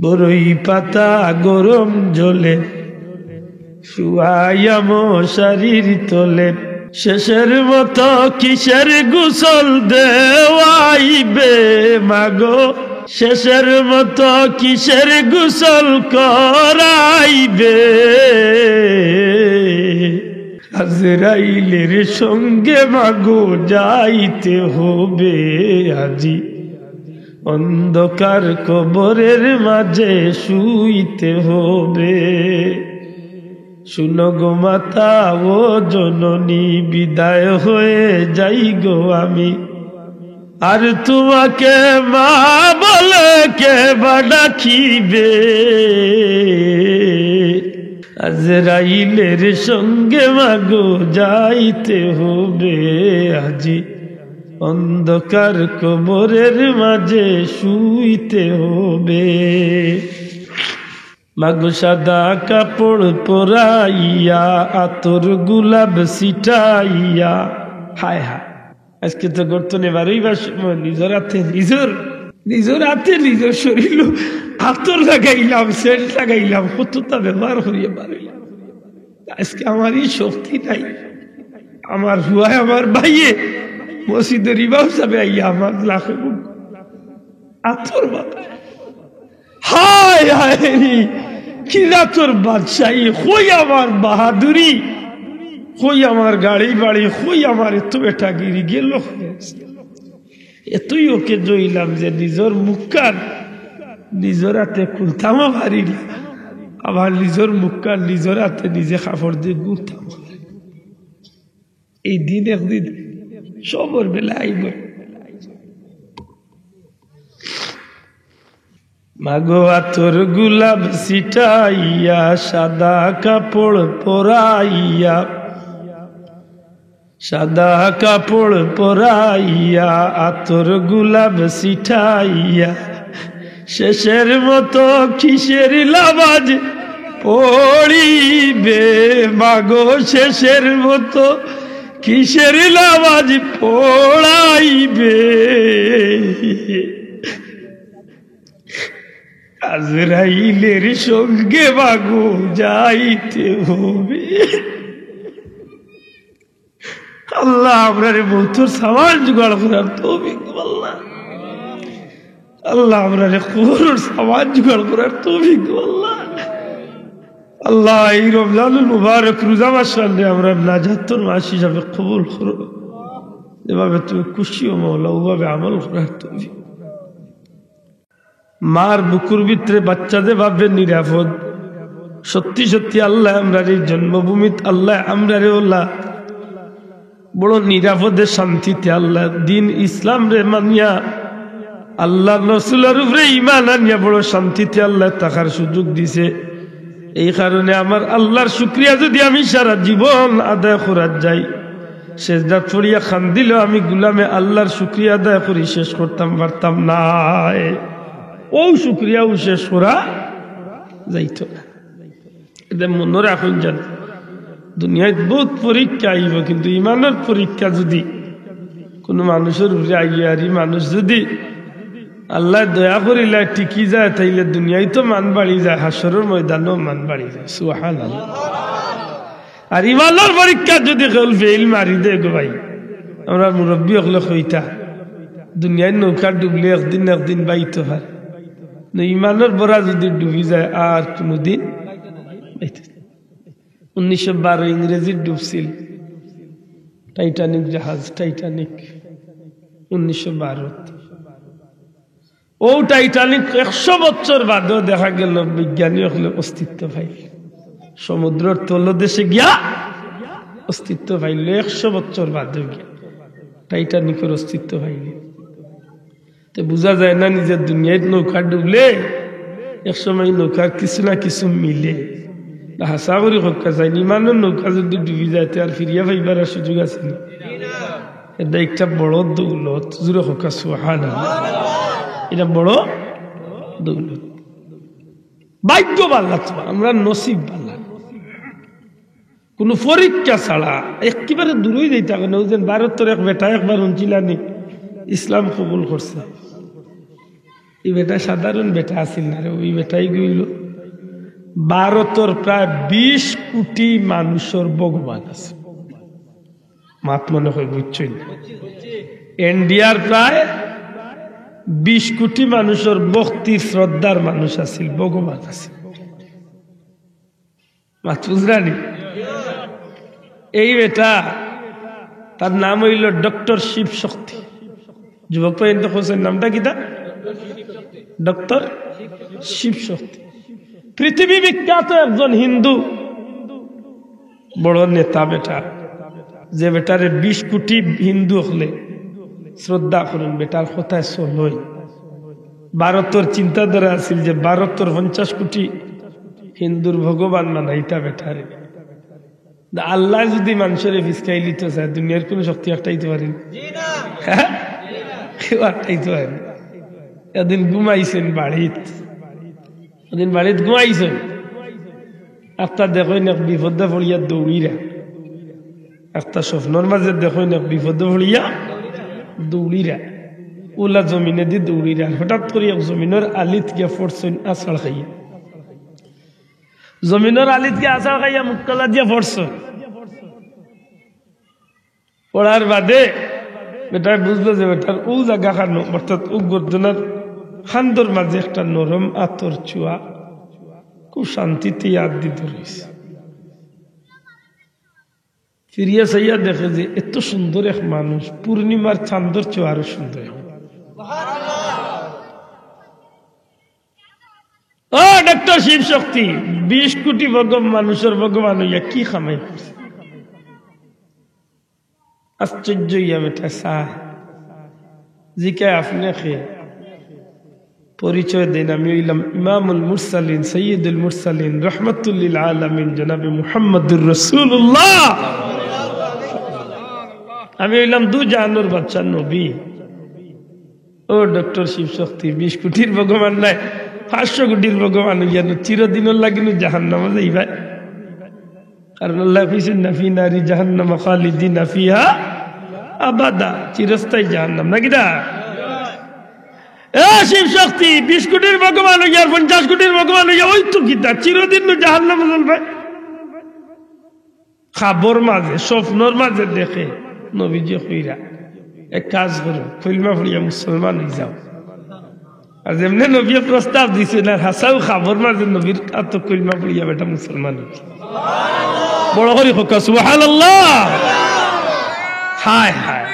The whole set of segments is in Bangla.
বরই পাতা গরম জলে শুয়াইয়া মশারির তলে শেষের মতো কিসের গোসল দেওয়াইবে মাগো শেষের মতো কিসের গোসল করাইবে আজরাইলের সঙ্গে মাগো যাইতে হবে আজি অন্ধকার কবরের মাঝে শুইতে হবে শুনো গো মাতা ও জননী বিদায় হয়ে যাই গো আমি আর তোমাকে মা বলে কে বা ডাকিবে আজরাইলের সঙ্গে মাগো যাইতে হবে আজি অন্ধকার কবরের মাঝে শুইতে হবে মাগো সাদা কাপড় পরাইয়া আতর গোলাপ ছিটাইয়া হায় হায় আজকে তো গর্তনে বারইবার সময় নিজের হাতে নিজের শরীর আতর লাগাইলাম সেন্ট লাগাইলাম কতটা ব্যবহার করিয়ে বাড়াইলাম আজকে আমারই শক্তি নাই আমার হুয়ায় আমার ভাইয়ে মসজিদের ইমাম সাহেব আইয়া আমার লাখে আতর বাবা হায় হায় কিরা তোর বাদশাহী কই আমার বাহাদুরি কই আমার গাড়ি বাড়ি কই আমার এত বেটাগিরি গেল এতই ওকে জইলাম যে নিজের মুখকার নিজের হাতে খুলতাম পারি না আবার নিজের মুখকার নিজের হাতে নিজে কাপড় দিয়ে গুলতাম এই দিন একদিন সবর বেলা আইব মাগো আতর গোলাপ ছিটাইয়া সাদা কাপড় পরাইয়া সাদা কাপড় পরাইয়া আতর গোলাপ ছিটাইয়া শেষের মতো কিসের লাবাজ পড়িবে মাগো শেষের মতো কিসের লাবাজ পড়াইবে আজরাইলের সঙ্গে মাগো যাইতে হবে আল্লাহ আপনার মৌতর সামান জোগাড় করার তৌফিক আল্লাহ আল্লাহ আপনার কবরের সামান জোগাড় করার তৌফিক আল্লাহ আল্লাহ এই রমজানুল মুবারক রোজা মাস সামনে আমরা নাজাতের মাস হিসাবে কবুল করো যেভাবে তুমি খুশি ও মওলা ওভাবে আমল করার তৌফিক মার বুকুর ভিতরে বাচ্চাদের ভাবে নিরাপদ সত্যি সত্যি আল্লাহ আমরার এই জন্মভূমিত আল্লাহ আমরারে ওলা বড় নিরাপদে শান্তিতে আল্লাহ দিন ইসলাম রে মানিয়া আল্লাহ রসুলের উপরে ঈমান আনিয়া বড় শান্তিতে আল্লাহ থাকার সুযোগ দিছে এই কারণে আমার আল্লাহর শুকরিয়া যদি আমি সারা জীবন আদায় করার যাই সেজদা পড়িয়া খান দিল আমি গুলামে আল্লাহর শুকরিয়া আদায় করি শেষ করতাম পারতাম না ও শুকরিয়াও শেষ করা যাইত না এটা মনে রাখুন জান দুনিয়ায় বহুত পরীক্ষা আইব কিন্তু ইমানের পরীক্ষা যদি কোনো মানুষের উপরে আইয়ে আর মানুষ যদি আল্লাহ দয়া করিলে টিকি যায় তাইলে দুনিয়ায় তো মান বাড়ি যায় হাসরের ময়দানও মান বাড়ি যায় সুবহানাল্লাহ আর ইমানের পরীক্ষা যদি কেউ ফেল মারি দে গো ভাই আমরা মুরব্বী হলে কইতা দুনিয়ায় নৌকা ডুবলে একদিন বাইতে পারে ইমানের বড়া যদি ডুবি যায় আর কোনদিন 1912 ইংরেজি ডুবছিল টাইটানিক জাহাজ টাইটানিক 1912 ও টাইটানিক 100 বছর বাদেও দেখা গেল বিজ্ঞানী হলে অস্তিত্ব পাইল সমুদ্রের তলদেশে গিয়া অস্তিত্ব পাইল 100 বছর বাদেও গিয়া টাইটানিকের অস্তিত্ব পাইল তো বোঝা যায় না নিজের দুনিয়ায় নৌকা ডুবলে একসময় নৌকা কিছু না কিছু মিলে হাসা করি হকা যায় ইমানের নৌকা যদি ডুবি যায় আর ফিরিয়া পাইবার সুযোগ আছে না এটা একটা বড় দৌলত জুড়ে হকা সুবহানাল্লাহ এটা বড় দৌলত ভাগ্য বাল্লা তোমার আমরা নসিব বাল্লা কোন পরীক্ষা ছাড়া একেবারে দূরই দিতে হবে না ভারতের এক বেটা একবার উঞ্চিলানি ইসলাম কবুল করছে এই বেটা সাধারণ বেটা আসিল না রে, ওই বেটাই গইল ভারতের প্রায় 20 কোটি মানুষের ভগবান আছে। মাত মনে হয় বুঝছই না, ইন্ডিয়ার প্রায় 20 কোটি মানুষের ভক্তি শ্রদ্ধার মানুষ আছিল, ভগবান আছে। মাত বুঝরানি এই বেটা, তার নাম হইল ডক্টর শিব শক্তি। যুবক পর্যন্ত হোসেন নামটা কিতা? ডক্টর শিব শক্তি। পৃথিবী বিখ্যাত একজন হিন্দু বড় নেতা বেটা, যে বেটারে 20 কোটি হিন্দু হলে শ্রদ্ধা করেন, বেটার কথায় চলই। ভারতের চিন্তাধারা আছিল যে ভারতের 50 কোটি হিন্দুর ভগবান মানাইতা বেটারে। আল্লাহ যদি মানুষের ফিসকাই লিতে চায়, দুনিয়ার কোন শক্তি একটাইতে পারেন? কেউ একটাইতে পারেন। এদিন ঘুমাইছেন বাড়িত, এদিন বাড়িত ঘুমাইছেন, একটা দেখেন এক বিপদে পড়িয়া দৌড়িরা, একটা স্বপ্নর মাঝে দেখেন এক বিপদে পড়িয়া দৌড়িরা, ওলা জমিনে দিয়ে দৌড়িরা। হঠাৎ করে এক জমিনের আলিত গিয়া পড়ছেন আষাঢ় খাইয়া, জমিনের আলিত গিয়া আষাঢ় খাইয়া মুক্তলা দিয়ে পড়ছেন। পড়ার বাদে বেটা বুঝলো যে বেটার ও জায়গা খানো, অর্থাৎ ও গর্দনার খান্দর মাঝে একটা নরম আতর চুয়া খুব শান্তিতে ইয়াদ দিতে রয়েছে। ফিরিয়া সাইয়া দেখে যে এত সুন্দর এক মানুষ, পূর্ণিমার চাঁদর চেয়ে আরো সুন্দর। ও ডক্টর শিব শক্তি 20 কোটি মানুষের ভগবান হইয়া কি খামাই করছে? আশ্চর্য ইয়া বেটা সাহ জিকে আপনি খেয়ে পরিচয় দেন। আমি হইলাম ইমামুল মুরসালিন, সৈয়দুল মুরসালিন, রহমাতুল লিল আলামিন, জনাবে মুহাম্মদুর রাসূলুল্লাহ। আমি হইলাম দু জাহানের বাদশা নবী। ও ডক্টর শিব শক্তি 20 কোটির ভগবান নাই, 500 কোটির ভগবান হইয়া চিরদিনের লাগিন জাহান্নামে যাইবা। কারণ আল্লাহ কইছেন নাফি নারি জাহান্নাম খালিদিনা ফিহা আবাদা, চিরস্থায়ী জাহান্নাম নাকি না? শিব শক্তি 20 কোটির ভগবান হইয়া 50 কোটির ভগবান হইয়া ওই তো গীতা চিরদিন জাহান্নামে চলবে। খাবর মাঝে স্বপ্নর মাঝে দেখে নবীজি কইরা এক কাজ করো, কলমা পড়িয়া মুসলমান হয়ে যাও। আর যেমনি নবী প্রস্তাব দিছে না, হাসাও খাবর মাঝে নবীর তো কলমা পড়িয়া বেটা মুসলমান হয়েছে। বড় করে হোক সুবহানাল্লাহ। হায় হায়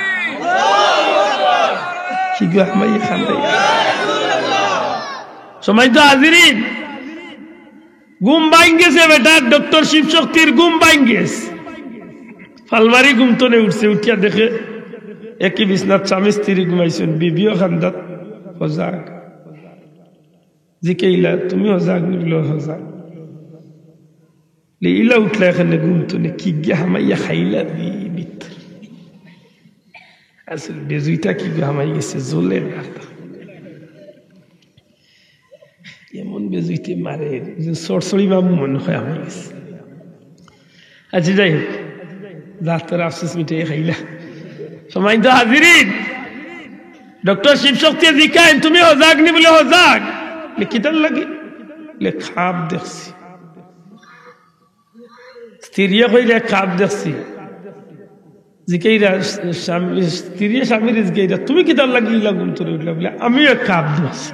কি গো আমায় খান্দাই। সময় তো হাজিরিন, ঘুম বাইং গেছে বেটা, ডক্টর শিব শক্তির ঘুম বাইং গেছে। ফালমারি ঘুমতনে উঠছে, উঠিয়া দেখে একই বিছনাথ স্বামী স্ত্রী ঘুমাইছেন, বিবিও খান্দাত হজাক। জিকেইলা তুমি হজাক নিল হজাক ইলা উঠলা এখানে ঘুমতনে কি গিয়া হামাইয়া খাইলা ভিতর। আসলে বেজুইটা কি হামাই গেছে জলের গাতা, এমন বেজুইতে মারে সরসরি বাবু মনে হয় হামাই গেছে। আচ্ছা যাই হোক, ডাক্তার আফসোস মিটাই খাইলা। সময় তো হাজিরিন, ডক্টর শিব শক্তি জিকায় তুমি হজাক নি বলে হজাক কিতার লাগে খাপ দেখছি, স্ত্রী কইরা খাপ দেখছি। জিকাইরা স্ত্রী স্বামীর জিকাইরা তুমি কিতার লাগে ইলা ঘুম তোরে উঠলা বলে আমিও খাপ দেখছি,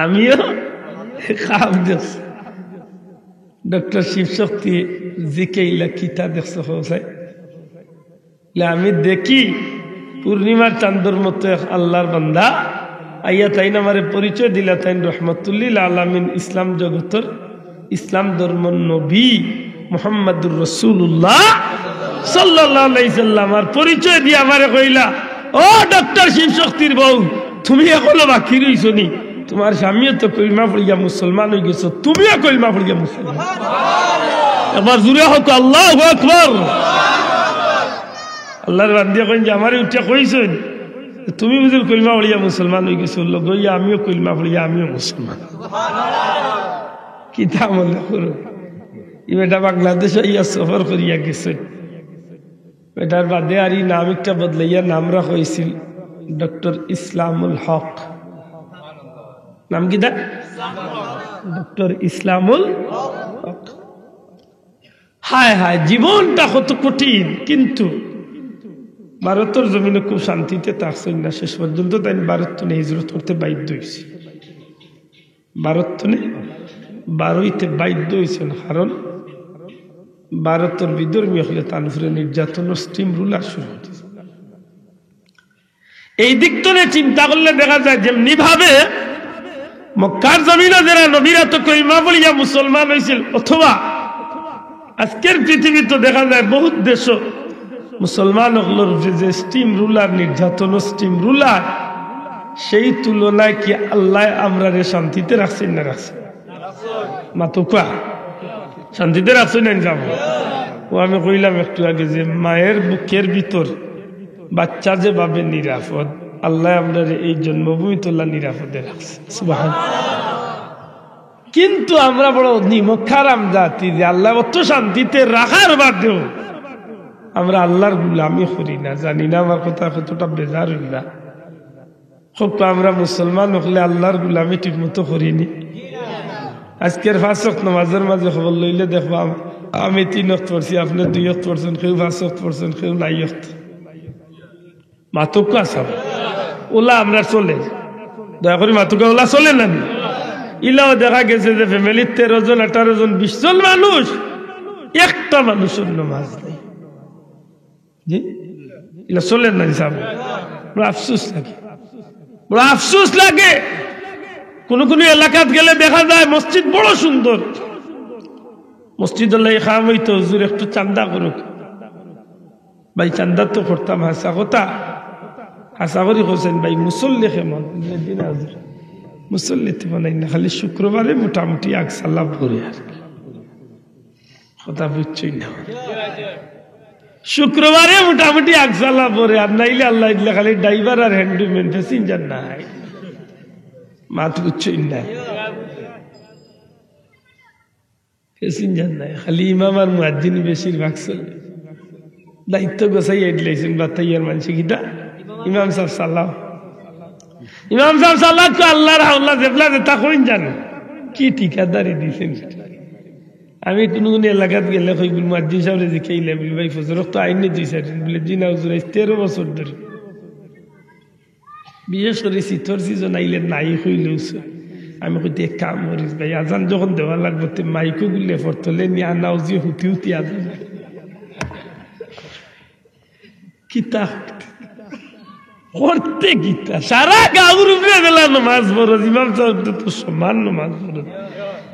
আমিও খাপ দেখছি। ডক্টর শিব শক্তি জিকাইলা কিতা দেখছ হোসাই? আমি দেখি পূর্ণিমার চাঁদর মতো আল্লাহর বান্দা আইয়া তাইন আমারে পরিচয় দিলা, তাইন রহমাতুল্লিল আলামিন, ইসলাম জগতের ইসলাম ধর্ম নবী মুহাম্মদুর রাসূলুল্লাহ সাল্লাল্লাহু আলাইহি সাল্লাম। আর পরিচয় দিয়ে আমারে কইলা, ও ডক্টর শিব শক্তির বউ, তুমি এখনো বাকি রইছো নি? তোমার স্বামীও তো কলমা পড়িয়া মুসলমান হয়ে গেছো, তুমিও কলমা পড়িয়া মুসলমান। এবার জুড়ে হোক আল্লাহু আকবার। আল্লাহর বান্দিয়া কইন যে আমারে উঠিয়া কইছেন তুমি বুঝল কলমা পড়িয়া মুসলমান হয়ে গেছো, লগইয়া আমিও কলমা পড়িয়া আমিও মুসলমান। কি তা মনে করো, এটা বাংলাদেশ ইয়া সফর করিয়া গেছে। এটার বাদে আর নাম একটা বদলাইয়া নাম রাখা হয়েছিল ডক্টর ইসলামুল হক। নাম কি দা ডক্টর ইসলামুল হক। হায় হায়, জীবনটা কত কঠিন, কিন্তু ভারতের জমিনে খুব শান্তিতে থাকছেন না শেষ পর্যন্ত। তাই ভারত তো হিজরত করতে বাধ্য হয়েছে, ভারত তো বারোইতে বাধ্য হয়েছেন, কারণ ভারতের বিধর্মী হলে তার উপরে নির্যাতনের স্টিম রুলার শুরু হয়েছে। এই দিক থেকে চিন্তা করলে দেখা যায় যেমনি ভাবে মক্কার জমিনে যারা নবীরা তো কলিমা বলিয়া মুসলমান হয়েছিল, অথবা আজকের পৃথিবী তো দেখা যায় বহুত দেশ মুসলমান হলোর যে স্টিম রুলার, নির্যাতন স্টিম রুলার, সেই তুলনায় কি আল্লাহ আমরা রে শান্তিতে রাখছেন না রাখছেন? মাতুকা শান্তিতে রাখছেন না যাবো। ও আমি কইলাম একটু আগে যে মায়ের বুকের ভিতর বাচ্চা যে ভাবে নিরাপদ, আল্লাহ আমরা এই জন্মভূমি তোলা নিরাপদে রাখছে, সুবহানাল্লাহ। কিন্তু আমরা বড় নিমখারাম জাতি যে আল্লাহ অত শান্তিতে রাখার বাদেও আমরা আল্লাহর গুলামি করি না। জানি না আমার কথা কতটা বেজার হই না। আমরা মুসলমান হলে আল্লাহর গুলামি ঠিক মতো করিনি। আজকের 5 ওয়াক্ত নামাজের মাঝে খবর লইলে দেখবো আমি 3 ওয়াক্ত পড়ছি, আপনি 2 ওয়াক্ত পড়ছেন, কেউ 5 ওয়াক্ত পড়ছেন, কেউ 9 ওয়াক্ত। মাতুকা সব ওলা আমরা চলে, দয়া করে মাতুকা ওলা চলে না। ইলাও দেখা গেছে যে ফ্যামিলির 13 জন 18 জন 20 জন মানুষ, একটা মানুষের নামাজ নেই। জি এলা চলে না হিসাব। বড় আফসোস লাগে, বড় আফসোস লাগে। কোন কোন এলাকাত গেলে দেখা যায় মসজিদ বড় সুন্দর, মসজিদ আল্লাহ খাম হইতো, হুজুর একটু চান্দা করুক। ভাই চান্দা তো করতাম, হাসা কথা হাসা করি হোসেন ভাই মুসল্লি কেমন দিন হাজুর মুসল্লিতে বানাই না, খালি শুক্রবারে মোটামুটি আগ সালাম করি আর কথা বুঝছই না। শুক্রবারে মোটামুটি আগ সালাম পরে, আর নাইলে আল্লাহ ইল্লা খালি ড্রাইভার আর হ্যান্ডম্যান, প্যাসেঞ্জার নাই, মাত বুঝছই না, প্যাসেঞ্জার নাই, খালি ইমাম আর মুয়াজ্জিন বেশিরভাগ চলে। দায়িত্ব গোছাই এডলাইছেন বাতাইয়ার মানসি কিটা ইমাম সাহেব সাল্লাহ, ইমাম সাহেব সাল্লাহ তো আল্লাহর হাওলা জেবলা তা কইন জানো কি ঠিকাদারি দিয়েছেন। আমি কোন কোন এলাকাত গেলে কইগুল মুয়াজ্জিন সাহেব জিখাইলে বলি ভাই ফজর তো আইনে দিয়েছে বলে জি না হুজুর 13 বছর ধরে, বিশেষ করে শীতর সিজন আইলে নাই হইলেও আমি কইতে এক কাম করিস ভাই, আজান যখন দেওয়া লাগবে তে মাইকো গুলে ফরতলে নিয়ে আনাও যে হুতি হুতি আজান কিতা করতে গীতা সারা গাঁর উপরে বেলা নামাজ ফরজ, ইমাম সাহেব তো সমান নামাজ ফরজ।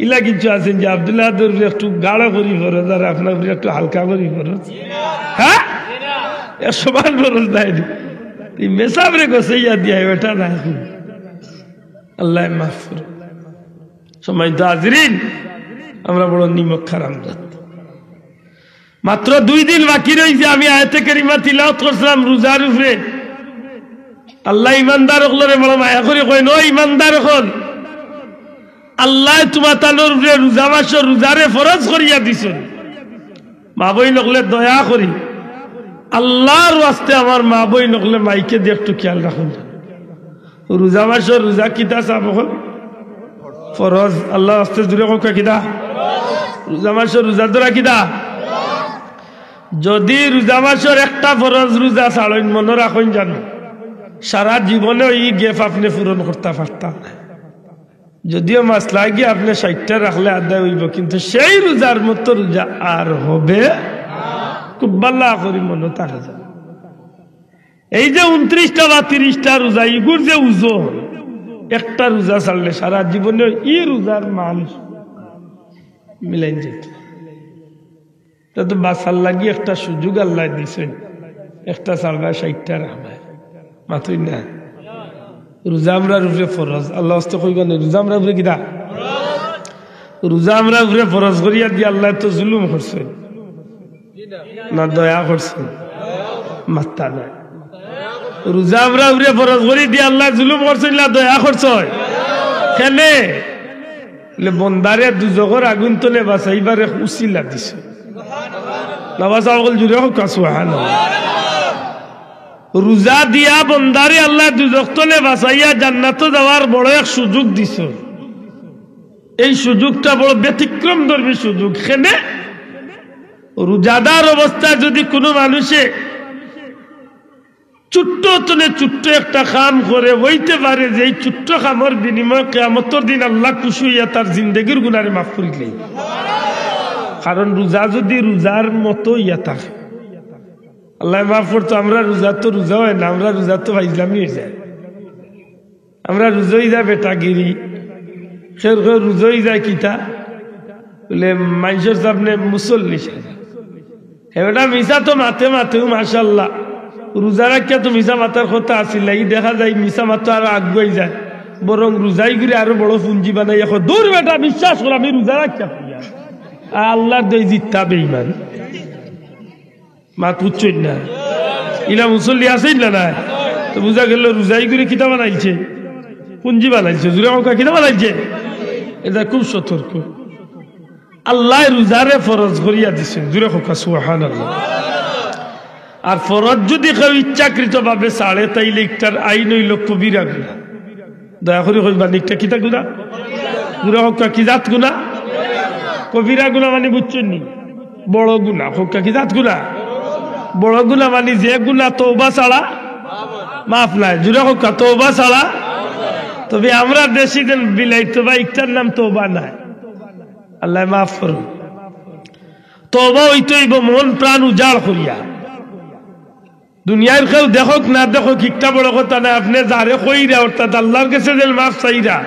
ইলা কিছু আছেন যে আব্দুল্লাহ একটু গাঢ় করি ফরজ আর আপনার একটু হালকা করি ফরজ, হ্যাঁ সমান ফরজ দেয়নি। মেসাবরে গোসাইয়া দিয়া ওটা না, আল্লাহ মাফ করুন। সময় তো হাজরিন, আমরা বড় নিমক খারাম জাত। মাত্র 2 দিন বাকি রয়েছে, আমি আয়াতে কারিমা তিলাওয়াত করছিলাম রোজার উপরে। আল্লাহ ইমানদার হলরে বড় মায়া করে কয় ন ইমানদার হল, আল্লাহ তোমার তানোর উপরে রোজা মাস রোজারে ফরজ করিয়া দিছেন। মা বই নকলে দয়া করি আল্লাহর ওয়াস্তে আমার মা বই নকলে মাইকে দিয়ে একটু খেয়াল রাখুন। রোজা মাস রোজা কিতা চাপ ফরজ, আল্লাহ ওয়াস্তে জুড়ে কা কিতা রোজা মাস রোজা ধরা কিতা। যদি রোজা মাসের একটা ফরজ রোজা ছাড়েন মনে রাখুন জানো সারা জীবনে এই গেপ আপনি পূরণ করতে পারতাম। যদিও মাস লাগে আপনি 60টা রাখলে আদায় হইব, কিন্তু সেই রোজার মতো রোজা আর হবে খুব ভালো করি মনে থাকে যায়। এই যে 29টা বা 30টা রোজা ইগুর যে ওজন, একটা রোজা ছাড়লে সারা জীবনে এই রোজার মান মিলাই যেত। তো বাসার লাগি একটা সুযোগ আল্লাহ দিছেন, একটা ছাড়বা 60টা রাখবা মাথুই না। রোজা আমরার উপরে ফরজ, আল্লাহ হস্তে কইবেন রোজা আমরার উপরে কিনা রোজা আমরার উপরে ফরজ করিয়া দিয়ে আল্লাহ তো জুলুম করছেন না দয়া করছেন? মাত্তা নাই। রোজা আমরার উপরে ফরজ করি দিয়ে আল্লাহ জুলুম করছেন না দয়া করছেন? কেনে বন্দারে দুজখর আগুন তলে বাঁচাইবারে উচিলা দিছে। নবাজ জুড়ে হোক সুবহানাল্লাহ। রোজা দিয়া বন্দারে আল্লাহ দুজক তলে বাঁচাইয়া জান্নাতে যাওয়ার বড় এক সুযোগ দিছ। এই সুযোগটা বড় ব্যতিক্রম ধর্মী সুযোগ। সেনে রোজাদার অবস্থায় যদি কোনো মানুষে ছোট্ট ছোট্ট একটা কাম করে হইতে পারে যে এই ছোট্ট কামের বিনিময়ে কিয়ামতের দিন আল্লাহ খুশি হইয়া তার জিন্দেগির গুনারে মাফ করিলেই। কারণ রোজা যদি রোজার মতো ইয়া থাকে আল্লাহ মাফ করতো। আমরা রোজা তো রোজা হয় না, আমরা রোজা তো ইসলামী হয়ে যায়। আমরা রোজই যায় বেটাগিরি, সে রোজই যায় কিতা বলে মানুষের সামনে মুসল্লি এবার মিশা তো মাথেও মাশাল্লাহ রোজা রাখিয়া তো মিশা মাথার কথা আসিল। এই দেখা যায় মিশা মাথা আরো আগুয়াই যায়, বরং রোজাই ঘুরে আরো বড় পুঞ্জি বানাই এখন দূর বেটা বিশ্বাস কর আমি রোজা রাখিয়া আল্লাহর দই জিততা বেঈমান মা পুচ্ছই না ইলা মুসল্লি আসেই না না তো বুঝা গেল রোজাই ঘুরে কিতা বানাইছে, পুঞ্জি বানাইছে, জুড়ে অঙ্কা কিতা বানাইছে। এটা খুব সতর্ক। আল্লাহ রোজারে ফরজ করিয়া দিচ্ছেন, জুড়ে হোক সুবহানাল্লাহ। আর ফরজ যদি কেউ ইচ্ছাকৃত ভাবে ছাড়ে তাইলে একটার আইন হইল কবিরা গুনাহ। দয়া করে কইবা একটা কিতা গুনাহ, জুড়ে হোক কি জাত গুনাহ। কবিরা গুনাহ মানে বুঝছেন নি, বড় গুনাহ। হোক কি জাত গুনাহ, বড় গুনাহ মানে যে গুনাহ তওবা ছাড়া মাফ নাই। জুড়ে হোক তওবা ছাড়া। তবে আমরা দেশি দেন বিলাইতো বা একটার নাম তওবা নাই, আল্লাহ মাফ করুন। তওবা হইতেই মন প্রাণ উজাড় করিয়া। দুনিয়ার কেউ দেখক না দেখক একটা বড় কথা না, আপনি যারে কইরা অর্থাৎ আল্লাহর কাছে যে মাফ চাইরা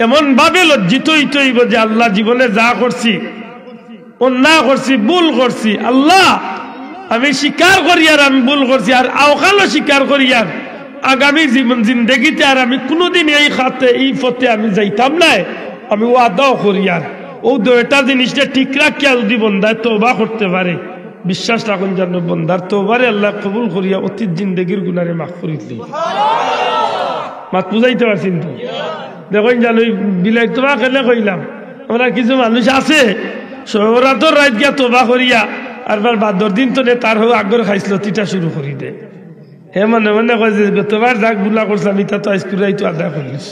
এমন ভাবে লজ্জিত হইতে হইব যে আল্লাহ জীবনে যা করছি অন্যায় করছি ভুল করছি, আল্লাহ আমি স্বীকার করি আর আমি ভুল করছি, আর আওকালও স্বীকার করি আর আগামী জীবন জিন্দগিতে আর আমি কোনোদিন এই খাতে এই পথে আমি যাইতাম না, আমি ওয়াদাও করি। আর ও দুইটা জিনিসটা ঠিক রাখিয়া যদি বন্দায় তওবা করতে পারে, বিশ্বাস রাখুন যেন বন্দার তওবারে আল্লাহ কবুল করিয়া অতীত জিন্দগির গুনারে মাফ করে দিলেন। মাত বুঝাইতে পারছেন তো? দেখুন জানো বিলাই তোমা কেন কইলাম, আমরা কিছু মানুষ আছে শহরাতর রাত গিয়া তওবা করিয়া আর বাদর দিন তো তার হোক আগর খাইছিল তিটা শুরু করি দে। হে মনে মনে কয় যে গতবার যাক বুলা করছিলাম ইটা তো আইসকুরাই তো আদা করিস।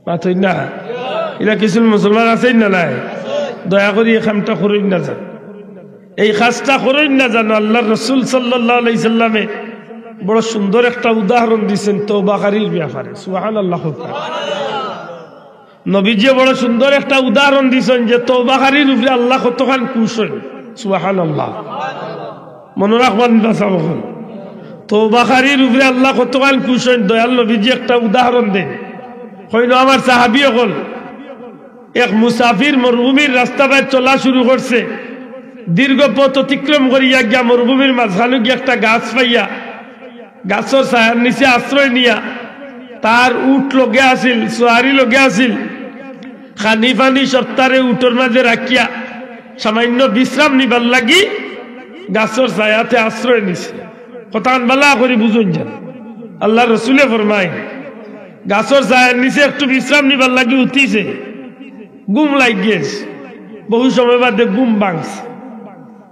মাথই না এরা কিছু মুসলমান আছেই না নাই, দয়া করি এই কামটা করই না যান, এই কাজটা করই না জানো। আল্লাহ রসুল সাল্লাল্লাহু আলাইহি সাল্লামে বড় সুন্দর একটা উদাহরণ দিচ্ছেন তওবাকারীর ব্যাপারে। সুবহানাল্লাহ। নবীজি বড় সুন্দর একটা উদাহরণ দিচ্ছেন যে তওবাকারীর উপরে আল্লাহ কতখান খুশ হন। সুবহানাল্লাহ। মনে রাখবেন বাসাবখন তওবাকারীর উপরে আল্লাহ কতখান খুশ হন। দয়াল নবীজি একটা উদাহরণ দেন, হইল আমার সাহাবী হল এক মুসাফির মরুভূমির রাস্তা পায় চলা শুরু করছে। দীর্ঘ পথ অতিক্রম করিয়া গিয়া মরুভূমির মাঝখানে গিয়ে একটা গাছ পাইয়া গাছের ছায়ার নিচে আশ্রয় নিয়া তার উট লগে আসিল, সোয়ারি লগে আসিল, খানি ফানি সপ্তাহে উটোর মাঝে রাখিয়া সামান্য বিশ্রাম নিবার লাগি গাছের ছায়াতে আশ্রয় নিছে। কথা বালা করে বুঝুন যান। আল্লাহ রসুলে ফরমায় গাছের ছায়ার নিচে একটু বিশ্রাম নিবার লাগি উঠিছে, গুম লাগ গিয়েছে। বহু সময় বাদে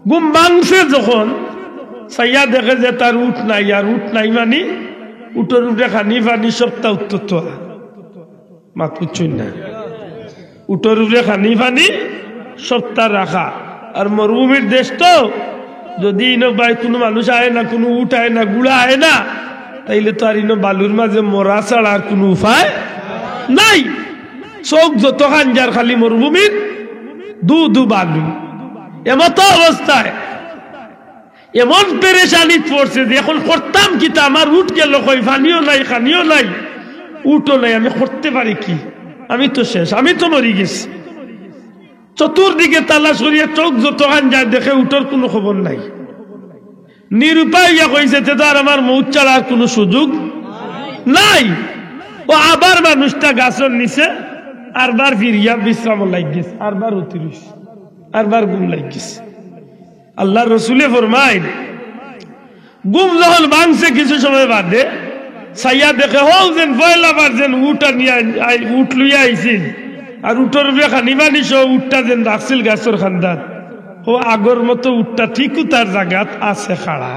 গুম ভাঙছে যখন সাইয়া দেখে যে তার উঠ নাই, আর উঠ নাই মানে উঠোর উপরে খানি ফানি সপ্তাহ উত্তর মাত পুচ্ছুন না, উঠোর উপরে খানি ফানি সপ্তাহ রাখা। আর মরুভূমির দেশ তো, যদি ইনো ভাই কোনো মানুষ আয় না, কোনো উঠ আয় না, গুড়া আয় না, তাইলে তো আর ইনো বালুর মাঝে মরা ছাড়া আর কোনো উপায় নাই। চোখ যত খানজার খালি মরুভূমির দু বালু। এমত অবস্থায় এমন পেরেশানিত পড়ছে যে এখন করতাম কি, তা আমার উঠ গেল কই, ফানিও নাই খানিও নাই উঠও নাই, আমি করতে পারি কি? আমি তো শেষ, আমি তো মরি গেছি। চতুর্দিকে তালাশ করিয়া চোখ যত খান যায় দেখে উঠোর কোনো খবর নাই। নিরুপায় ইয়া কইছে তো আর আমার মৌত ছাড়া আর কোনো সুযোগ নাই। ও আবার মানুষটা গাছের নিচে আরবার ফিরিয়া বিশ্রাম লাগিয়েছে, আরবার উতিরিস, আরবার গুম লাগিয়েছে। আল্লাহ রসুলে ফরমায় গুম যখন ভাঙছে কিছু সময় বাদে সাইয়া দেখে হোক যেন পয়লাবার যেন উঠা নিয়ে উঠ লইয়া আইছিল, আর উঠোর উপরে খানি মানি সহ উঠটা যেন রাখছিল গাছের খান্দার, ও আগর মতো উঠটা ঠিকও তার জায়গাত আছে খাড়া।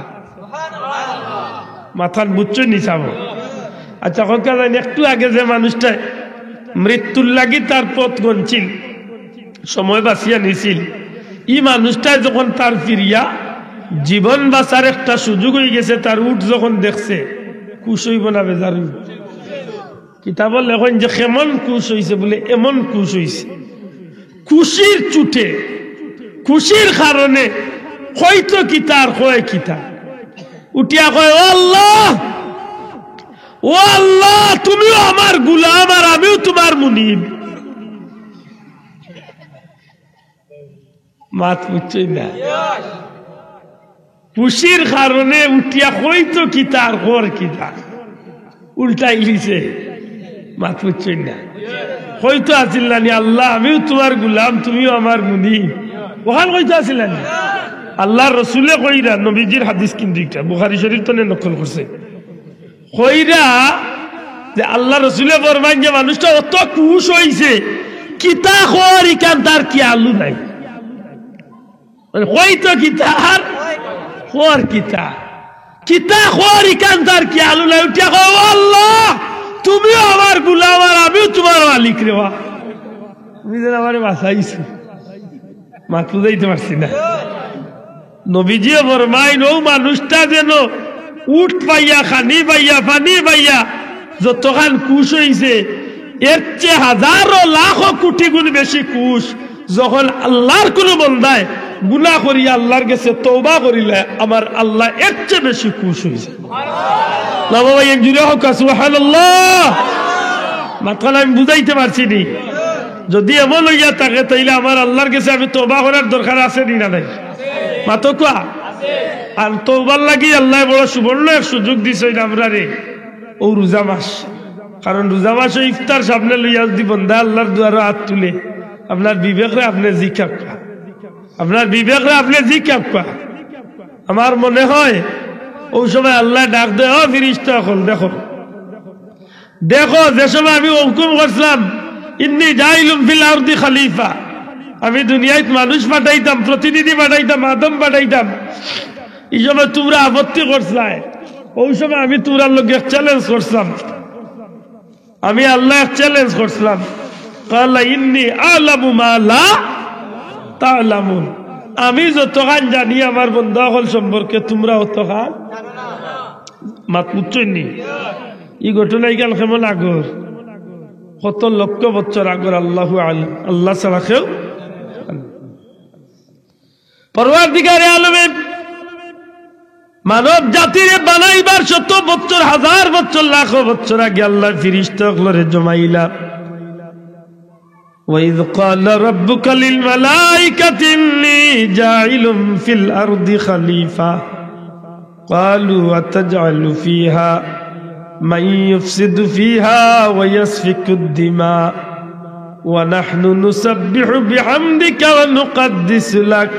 মাথার বুঝছো নিচাবো। আচ্ছা কথা জানি একটু আগে যে মানুষটা মৃত্যুর লাগি তার পথ গণছিল, সময় বাঁচিয়া নিছিল, এই মানুষটা যখন তার ফিরিয়া জীবন বাঁচার একটা সুযোগ হয়ে গেছে, তার উঠ যখন দেখছে, কুশ হইব না বেজার হইব? কিতাব লেখন যে কেমন কুশ হইছে, বলে এমন কুশ হইছে খুশির চুটে, খুশির কারণে হয়তো কিতার কয় কিতা উঠিয়া কয়, ও আল্লাহ, ও আল্লাহ, তুমিও আমার গুলাম আর আমিও তোমার মুনিব। মাত বুঝছই না, খুশির কারণে উঠিয়া হয়তো কিতার কর কিতা উল্টাই লিছে। মাত বুঝছই না, হয়তো আসিল না আল্লাহ আমিও তোমার গুলাম তুমিও আমার মুনিব, ওখান হয়তো আসিল না। আল্লাহ রসুলে কইরা, নবীজির হাদিস কিন্তু একটা বুখারী শরীফ তো নকল করছে, কইরা যে আল্লাহ রসুলে ফরমান যে মানুষটা অত খুশ হইছে, কিতা খোর ইকান তার কি আলু নাই, হয়তো কিতার খোর কিতা, কিতা খোর ইকান তার কি আলু নাই। উঠিয়া কও, আল্লাহ তুমিও আমার গুলাম আর আমিও তোমার মালিক রে। তুমি যেন আমার বাঁচাইছো, মাথু যাইতে পারছি না। নবীজিও ফরমাইন, ও মানুষটা যেন উঠ পাইয়া, খানি পাইয়া, পানি পাইয়া যতখান খুশ হইছে, এর চেয়ে হাজারো লাখো কোটি গুণ বেশি খুশ যখন আল্লাহর কোন বন্দায় গুনাহ করিয়া আল্লাহর কাছে তওবা করিলে আমার আল্লাহ এর চেয়ে বেশি খুশ হইছে। না বাবা, এক জুড়ে হোক সুবহানাল্লাহ। মাত্র আমি বুঝাইতে পারছি নি, যদি এমন হইয়া থাকে তাইলে আমার আল্লাহর কাছে আমি তওবা করার দরকার আছে নি না নাই? মাতো কোয়া আর তওবার লাগি আল্লাহ বড় সুবর্ণ এক সুযোগ দিছে আমরা রে, ও রোজা মাস। কারণ রোজা মাসে ইফতার সামনে লইয়া যদি বন্ধা আল্লাহর দুয়ারে হাত তুলে, আপনার বিবেকরে আপনি জিজ্ঞাপ করা, আপনার বিবেকরে আপনি জিজ্ঞাপ করা। আমার মনে হয় ওই সময় আল্লাহ ডাক দেয়, ও ফিরিস্তা হল, দেখো দেখো, যে সময় আমি হুকুম করছিলাম ইন্নী জাইলুম ফিল আরদি খলিফা, আমি দুনিয়ায় মানুষ পাঠাইতাম, প্রতিনিধি পাঠাইতাম, আদম পাঠাইতাম, এই সময় তোমরা আপত্তি করছিলাম। ওই সময় আমি তোমরা লোক চ্যালেঞ্জ করছিলাম, আমি আল্লাহ চ্যালেঞ্জ করছিলাম, কালা ইন্নী আ'লামু মা লা তা'লামুন, আমি যতখান জানি আমার বন্ধা হল সম্পর্কে তোমরা অতখান মাত বুঝছনি। এই ঘটনাই গেল কেমন আগর, কত লক্ষ বছর আগর, আল্লাহু আলিম, আল্লাহ ছাড়া কেউ। পরওয়ারদিগারে আলমে মানব জাতিরে বানাইবার 100 বছর, 1000 বছর, লাখ বছর আগে আল্লাহ ফেরেশতাগুলোরে জমাইলা। وَإِذْ قَالَ رَبُّكَ لِلْمَلَائِكَةِ إِنِّي جَاعِلٌ فِي الْأَرْضِ خَلِيفَةً قَالُوا أَتَجْعَلُ فِيهَا مَن يُفْسِدُ فِيهَا وَيَسْفِكُ الدِّمَاءَ وَنَحْنُ نُسَبِّحُ بِحَمْدِكَ وَنُقَدِّسُ لَكَ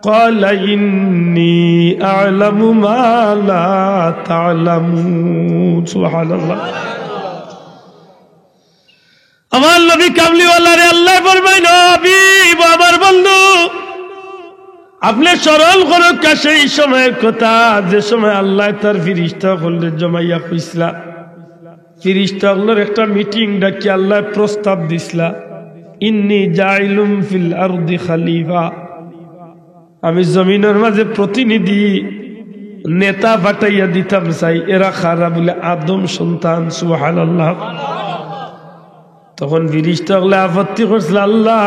قال إني أعلم ما لا تعلمون سبحان الله আমার নবী কামলিওয়ালা রে আল্লাহ ফরমায়, নবী আমার বন্ধু, আপনি স্মরণ করো সেই সময়ের কথা যে সময় আল্লাহ তার ফেরেশতাগুলোর জমাইয়া কইসলা, ফেরেশতাগুলোর একটা মিটিং ডাকি আল্লাহ প্রস্তাব দিছলা, ইন্নী জাইলুম ফিল আরদি খলিফা, আমি জমিনের মাঝে প্রতিনিধি নেতা পাঠাইয়া দিতাম চাই। এরা খারাপ বলে আদম সন্তান। সুবহানাল্লাহ। তখন ফেরেশতাগুলো আপত্তি করছিল, আল্লাহ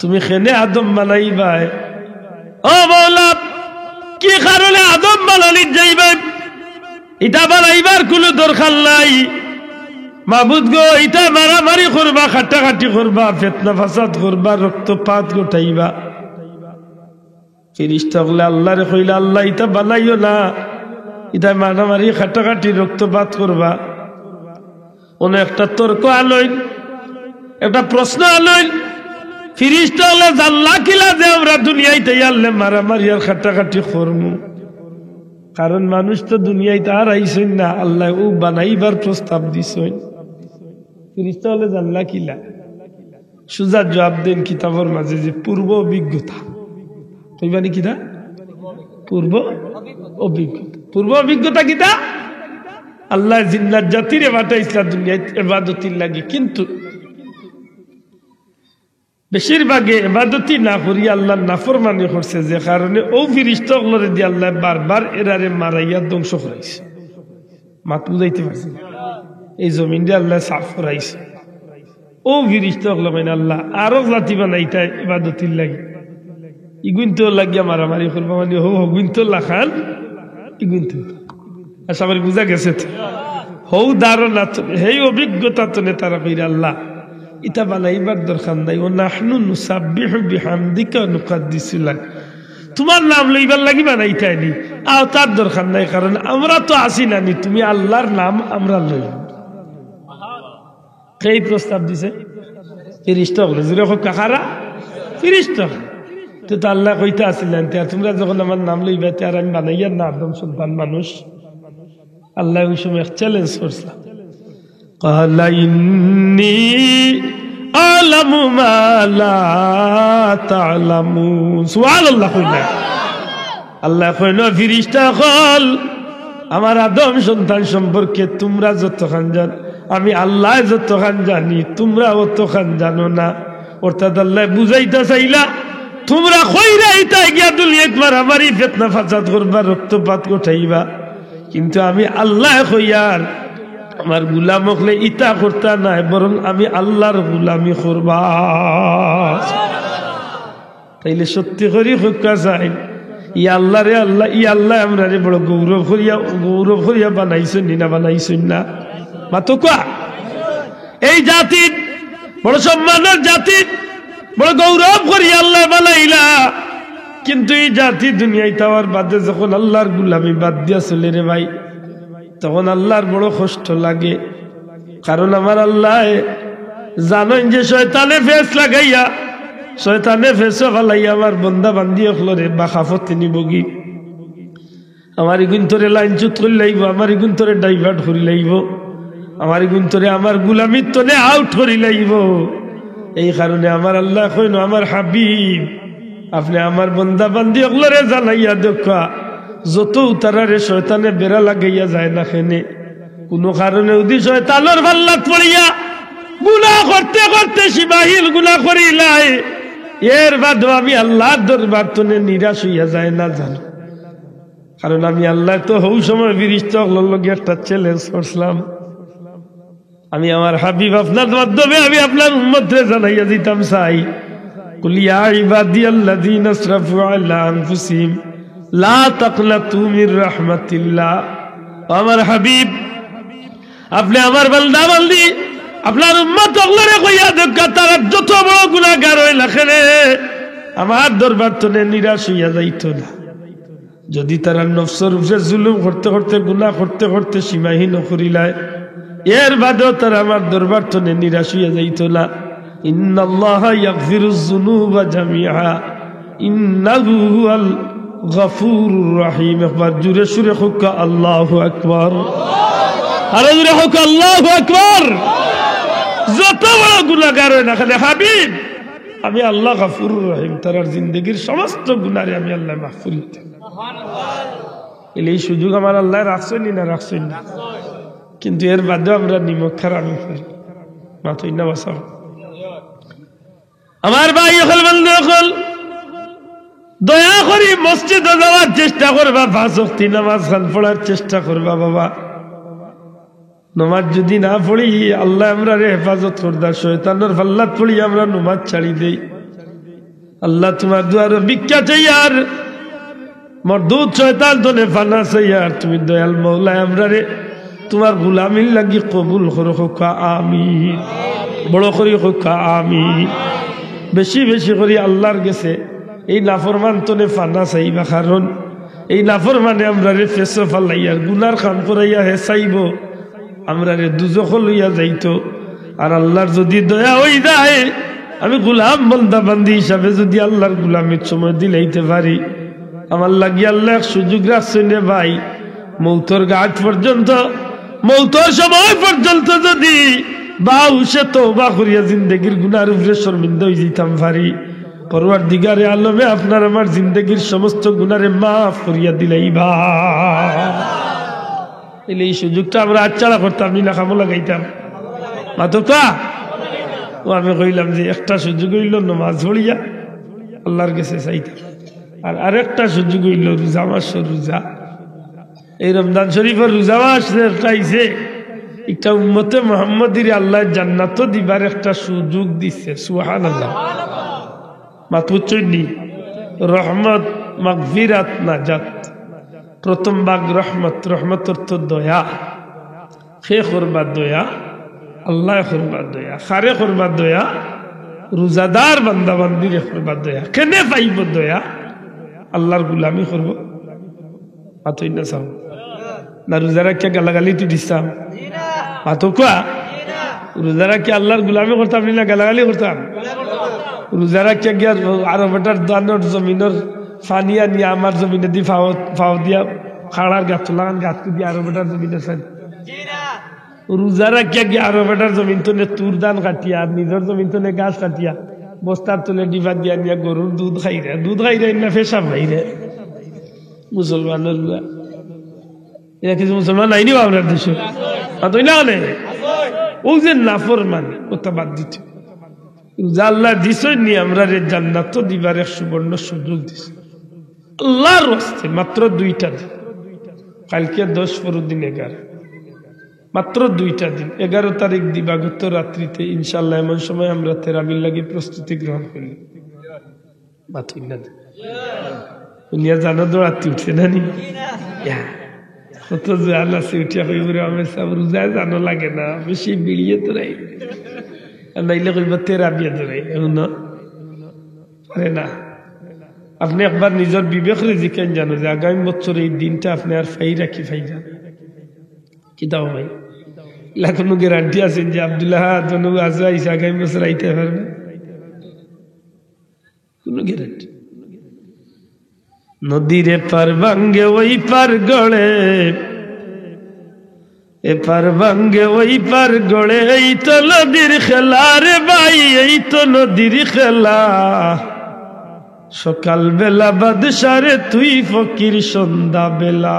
তুমি খেনে আদম বানাইবাই? ও মাওলা, কি কারণে আদম বানানি যাইবেন? এটা বানাইবার কোনো দরকার নাই। মাবুদ গো, এটা মারামারি করবা, খাটাখাটি করবা, ফিতনা ফাসাদ করবা, রক্তপাত ঘটাইবা। ফেরেশতাগুলো আল্লাহরে কইলা, আল্লাহ এটা বানাইও না, এটা মারামারি খাটাখাটি রক্তপাত করবা। ওনে একটা তর্ক আনইন, একটা প্রশ্ন আনইন। ফেরেশতাগুলো জানলা কিলা যে আমরা দুনিয়াতে আল্লাহ মারামারি আর খাটাখাটি করমু, কারণ মানুষ তো দুনিয়াতে আর আইসইন না, আল্লাহ ও বানাইবার প্রস্তাব দিছইন। ফেরেশতাগুলো জানলা কিলা? সুজা জবাব দেন কিতাবের মাঝে যে পূর্ব অভিজ্ঞতা। কইবানি কিনা? পূর্ব অভিজ্ঞতা। পূর্ব অভিজ্ঞতা কিতা আল্লাহ জিন্নাত জাতিরে পাঠাইছিলা দুনিয়ায় ইবাদতির লাগি, কিন্তু বেশিরভাগে ইবাদতি না করি আল্লাহর নাফরমানি করছে, যে কারণে ও ফিরিস্তাগুলোরে দিয়ে আল্লাহ বারবার এরারে মারাইয়া ধ্বংস করাইছে। মাত বুঝাইতে পারছি না? এই জমিন দিয়ে আল্লাহ সাফ করাইছে। ও ফিরিস্তাগুলো মানে আল্লাহ আরো জাতি বানাইতা ইবাদতির লাগি, ইগুনতো লাগিয়া মারামারি করবা মানে হো হগুনতো লাখান ইগুনতো। আশা করি বুঝা গেছে তো? হৌ ধারণা হেই অভিজ্ঞতা তো তারা কইরা আল্লাহ ইটা বানাইবার দরকার নাই। ও নাহনু নুসাব্বিহু বিহামদিকা ওয়া নুকাদ্দিসু লাক, তোমার নাম লইবার লাগি বানাইতাইনি, আও তার দরকার নাই, কারণ আমরা তো আসি নানি, তুমি আল্লাহর নাম আমরা লই। সেই প্রস্তাব দিছে ফিরিস্তা বলে, জুড়ে হোক কাকারা ফিরিস্তা তো আল্লাহ কইতে আসিলেন, তোমরা যখন আমার নাম লইবে আর আমি বানাইয়া না আদম সন্তান মানুষ। আল্লাহ ওই সময় চ্যালেঞ্জ করছিলাম, ক্বালা ইন্নী আ'লামু মা লা তা'লামুন। সুবহানাল্লাহ। আল্লাহ কইল ফিরিস্তা হল আমার আদম সন্তান সম্পর্কে তোমরা যতখান জান, আমি আল্লাহ যতখান জানি তোমরা অতখান জানো না। অর্থাৎ আল্লাহ বুঝাইতে চাইলা তোমরা কইরাই তাই গিয়া দুনিয়াত মারামারি ফিতনা ফাসাদ করবা, রক্তপাত ঘটাইবা, কিন্তু আমি আল্লাহ কইয়ার আমার গুলাম হলে ইতা করতা নাই, বরং আমি আল্লাহর গুলামি করবা। তাইলে সত্যি করি হকা যায় ই আল্লাহ রে আল্লাহ, ই আল্লাহ আমরা রে বড় গৌরব করিয়া বানাইছেন না বানাইছেন না? মাতো কা এই জাতির বড় সম্মানের জাতি, বড় গৌরব করি আল্লাহ বানাইলা, কিন্তু এই জাতি দুনিয়ায় তাওয়ার বাদে যখন আল্লাহর গুলামি বাদ দিয়া চলে রে ভাই, তখন আল্লাহর বড় কষ্ট লাগে। কারণ আমার আল্লাহ জানেন যে শয়তানে ফেস লাগাইয়া, শয়তানে ফেসে ফালাইয়া আমার বন্দা বান্দি অখলরে বাখাফত নিবগি, আমার ইগুন্তরে লাইন চুত করে লাইব, আমার ইগুন্তরে ডাইভার্ট করি লাইব, আমার ইগুন্তরে আমার গুলামির তনে আউট করি লাইব। এই কারণে আমার আল্লাহ কইন, আমার হাবিব আপনি আমার বন্দা বান্দি অখলরে জানাইয়া দেখা, যত উতারারে শয়তানে বেড়া লাগাইয়া যায় না খেনে, কোনো কারণে উদি শয়তানের ভাল্লাত পড়িয়া গুনাহ করতে করতে সীমাহীন গুনাহ করিলাই, এর বাদও আমি আল্লাহর দরবার তনে নিরাশ হইয়া যায় না জানো? কারণ আমি আল্লাহ তো হৌ সময় ফিরিস্তাগুলোর লগে একটা চ্যালেঞ্জ করছিলাম, আমি আমার হাবিব আপনার মাধ্যমে আমি আপনার উম্মতরে জানাইয়া দিতাম চাই, কুল ইয়া ইবাদিয়াল্লাযীনা আসরাফু আলা আনফুসিহিম লা তাকনাতু মির রাহমাতিল্লাহ। আমার হাবিব আপনি আমার বান্দা বান্দি আপনার উম্মত ওগুলোরে কইয়া দেখা, তারা যত বড় গুনাহগার হইলা খেলে আমার দরবার তনে নিরাশ হইয়া যাইত না। যদি তারা নফসের উপরে জুলুম করতে করতে গুনাহ করতে করতে সীমাহীন করিলায়, এর বাদেও তারা আমার দরবার তনে নিরাশ হইয়া যাইত না। ইন্নাল্লাহা ইয়াগফিরুয যুনুবা জামিআ ইন্নাহু হুয়াল গফুরুর রহিম। একবার জোরে সুরে হোক আল্লাহু আকবার, আরো জোরে হোক আল্লাহু আকবার। যত বড় গুনাহগার হয় না কেন হাবিব আমি আল্লাহ গফুরুর রহিম, তার জিন্দগির সমস্ত গুনাহরে আমি আল্লাহ মাফ করে দিই। এই সুযোগ আমার আল্লাহ রাখছেন না রাখছেন না, কিন্তু এর বাদেও আমরা নিমক খারামি করি মাথই না বাসাও। আমার ভাই হল বন্ধু হল, দয়া করি মসজিদে যাওয়ার চেষ্টা করবা, 5 ওয়াক্ত নামাজ খান পড়ার চেষ্টা করবা। বাবা নমাজ যদি না পড়ি আল্লাহ আমরা রে হেফাজত করদা, শয়তানের ফাল্লাত পড়ি আমরা নমাজ ছাড়ি দেই। আল্লাহ তোমার দুয়ার ভিক্ষা চাই আর মরদুদ শয়তান তোনে ফানা চাই, আর তুমি দয়াল মৌলা আমরা রে তোমার গুলামির লাগি কবুল করো হোকা আমিন। বড় করি হোকা আমিন। বেশি বেশি করি আল্লাহর গেছে এই নাফরমান তনে ফানা চাইবা, কারণ এই নাফরমানে আমরা রে ফেসো ফালাইয়ার গুনার কাম করাইয়া হে চাইব আমরা রে দুজখ লইয়া যাইতো। আর আল্লাহর যদি দয়া হই যায়, আমি গুলাম বন্দা বান্দি হিসাবে যদি আল্লাহর গুলামের সময় দিলাইতে পারি, আমার লাগি আল্লাহ সুযোগ রাখছেন রে ভাই, মৌতর গাছ পর্যন্ত, মৌতর সময় পর্যন্ত যদি বা উসে তওবা করিয়া জিন্দগির গুনার উপরে শর্মিন্দা হয়ে যেতাম পারি, পরওয়ারদিগারে আলমে আপনার আমার জিন্দগির সমস্ত গুনারে মাফ করিয়া দিলাইবা। এলে এই সুযোগটা আমরা আচ্ছাড়া করতাম না, খামো লাগাইতাম মাতকা। ও আমি কইলাম যে একটা সুযোগ হইল নামাজ পড়িয়া আল্লাহর কাছে চাইতাম, আর আরেকটা সুযোগ হইল রোজা মাসের রোজা। এই রমজান শরীফের রোজা মাস চাইছে একটা উম্মতে মুহাম্মাদির আল্লাহ জান্নাত দিবার একটা সুযোগ দিচ্ছে। সুবহানাল্লাহ। মাতুচনি রহমত মাগফিরাত নাজাত। প্রথম ভাগ রহমত, রহমত অর্থ দয়া, খে করবার দয়া, আল্লাহ করবার দয়া, খারে করবার দয়া, রোজাদার বান্দা বান্দির করবার দয়া। কেনে পাইব দয়া? আল্লাহর গুলামি করব। মাতই না চাও না রোজারা কে গালাগালি তুই দিতাম মাতো কোয়া? রোজারা কি আল্লাহর গুলামি করতাম না গালাগালি করতাম? রোজারা কে গিয়া আরো বেটার দানোর জমিনের ফানিয়া নিয়ে আমার জমিনে দি ফাও দিয়া খাড়ার গাছ লাগান গাছ দিয়ে আরো বেটার জমিনে ফানি। রোজারা কে গিয়া আরো বেটার জমিন তো তুর দান কাটিয়া নিজের জমিন তো গাছ কাটিয়া বস্তার তুলে ডিবা দিয়া নিয়া গরুর দুধ খাইরে, দুধ খাইরে না ফেসাব খাইরে। মুসলমানের এরা কিছু মুসলমান নাইনি আপনার দেশে ও যে নাফর মানে ওটা বাদ দিতে রোজা আল্লাহ দিছই নি আমরা রে জান্নাত দিবার এক সুবর্ণ সুযোগ দিছে আল্লাহর রাস্তে। মাত্র 2টা দিন, কালকে 10 পরের দিন 11, মাত্র 2টা দিন। 11 তারিখ দিবাগত রাত্রিতে ইনশাআল্লাহ এমন সময় আমরা তেরাবির লাগি প্রস্তুতি গ্রহণ করি। মাতুই না দুনিয়া জানো দৌড়াতে উঠছে না নি কত জাল আছে উঠিয়া কইব রে আমি সব রোজা জানো লাগে না বেশি বিড়িয়ে তো রাই নাইলে কইব তেরাবিয়া ধরাই এমন পারে না। আপনি একবার নিজের বিবেকরে জিকেন জানো যে আগামী বছর এই দিনটা আপনি আর ফাই রাখি ফাই যান কি দাও ভাই? এলা কোনো গ্যারান্টি আছেন যে আব্দুল্লাহ আজ আইসে আগামী বছর আইতে পারবে? কোনো গ্যারান্টি। নদীরে পার ভাঙ্গে ওই পার গড়ে, এ পার ভাঙ্গে ওই পার গড়ে, এই তো নদীর খেলা রে ভাই, এই তো নদীর খেলা। সকাল বেলা বাদশারে তুই ফকির সন্ধ্যা বেলা।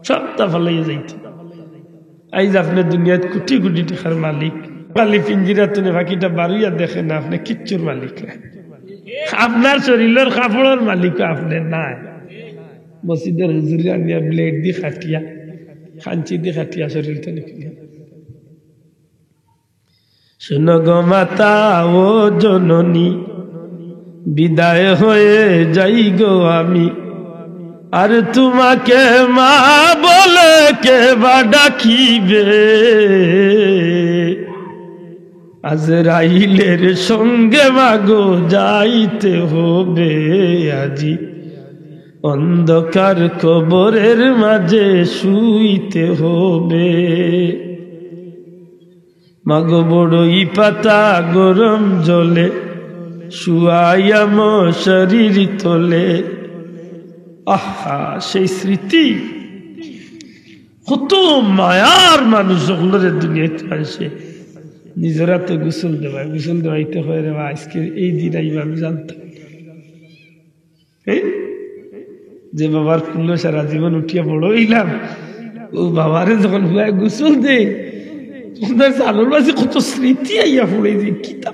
সবটা ফালাইয়া যাইতে আইজ আপনি দুনিয়াত কোটি কোটি টাকার মালিক, খালি পিঞ্জিরা তুলে বাকিটা বাড়িয়া দেখে না, আপনি কিচ্ছুর মালিক না। আপনার শরীরের কাপড়ের মালিক আপনি নাই। মসজিদের হুজুরিয়া নিয়ে ব্লেড দিয়ে খাটিয়া খাঞ্চি দিয়ে খাটিয়া শরীরটা নিয়ে শোনো গো মাতা ও জননী, বিদায় হয়ে যাই গো আমি, আর তোমাকে মা বলে কে বা ডাকিবে। আজরাইলের সঙ্গে মাগো যাইতে হবে আজি, অন্ধকার কবরের মাঝে শুইতে হবে। মাগো বড়ই পাতা গরম জলে, শুয়াইয়া শরীর তোলে। আহা সেই স্মৃতি, কত মায়ার মানুষ সকলের দুনিয়াতে আসে। নিজের হাতে গোসল দেওয়াইতে হয় রে আজকে এই দিন আইবা আমি জানতাম। যে বাবার কুল্লো সারা জীবন উঠিয়া বড় হইলাম, ও বাবারে যখন হুয়ায় গোসল দে চালুর মাঝে কত স্মৃতি আইয়া পড়ে যে কি তা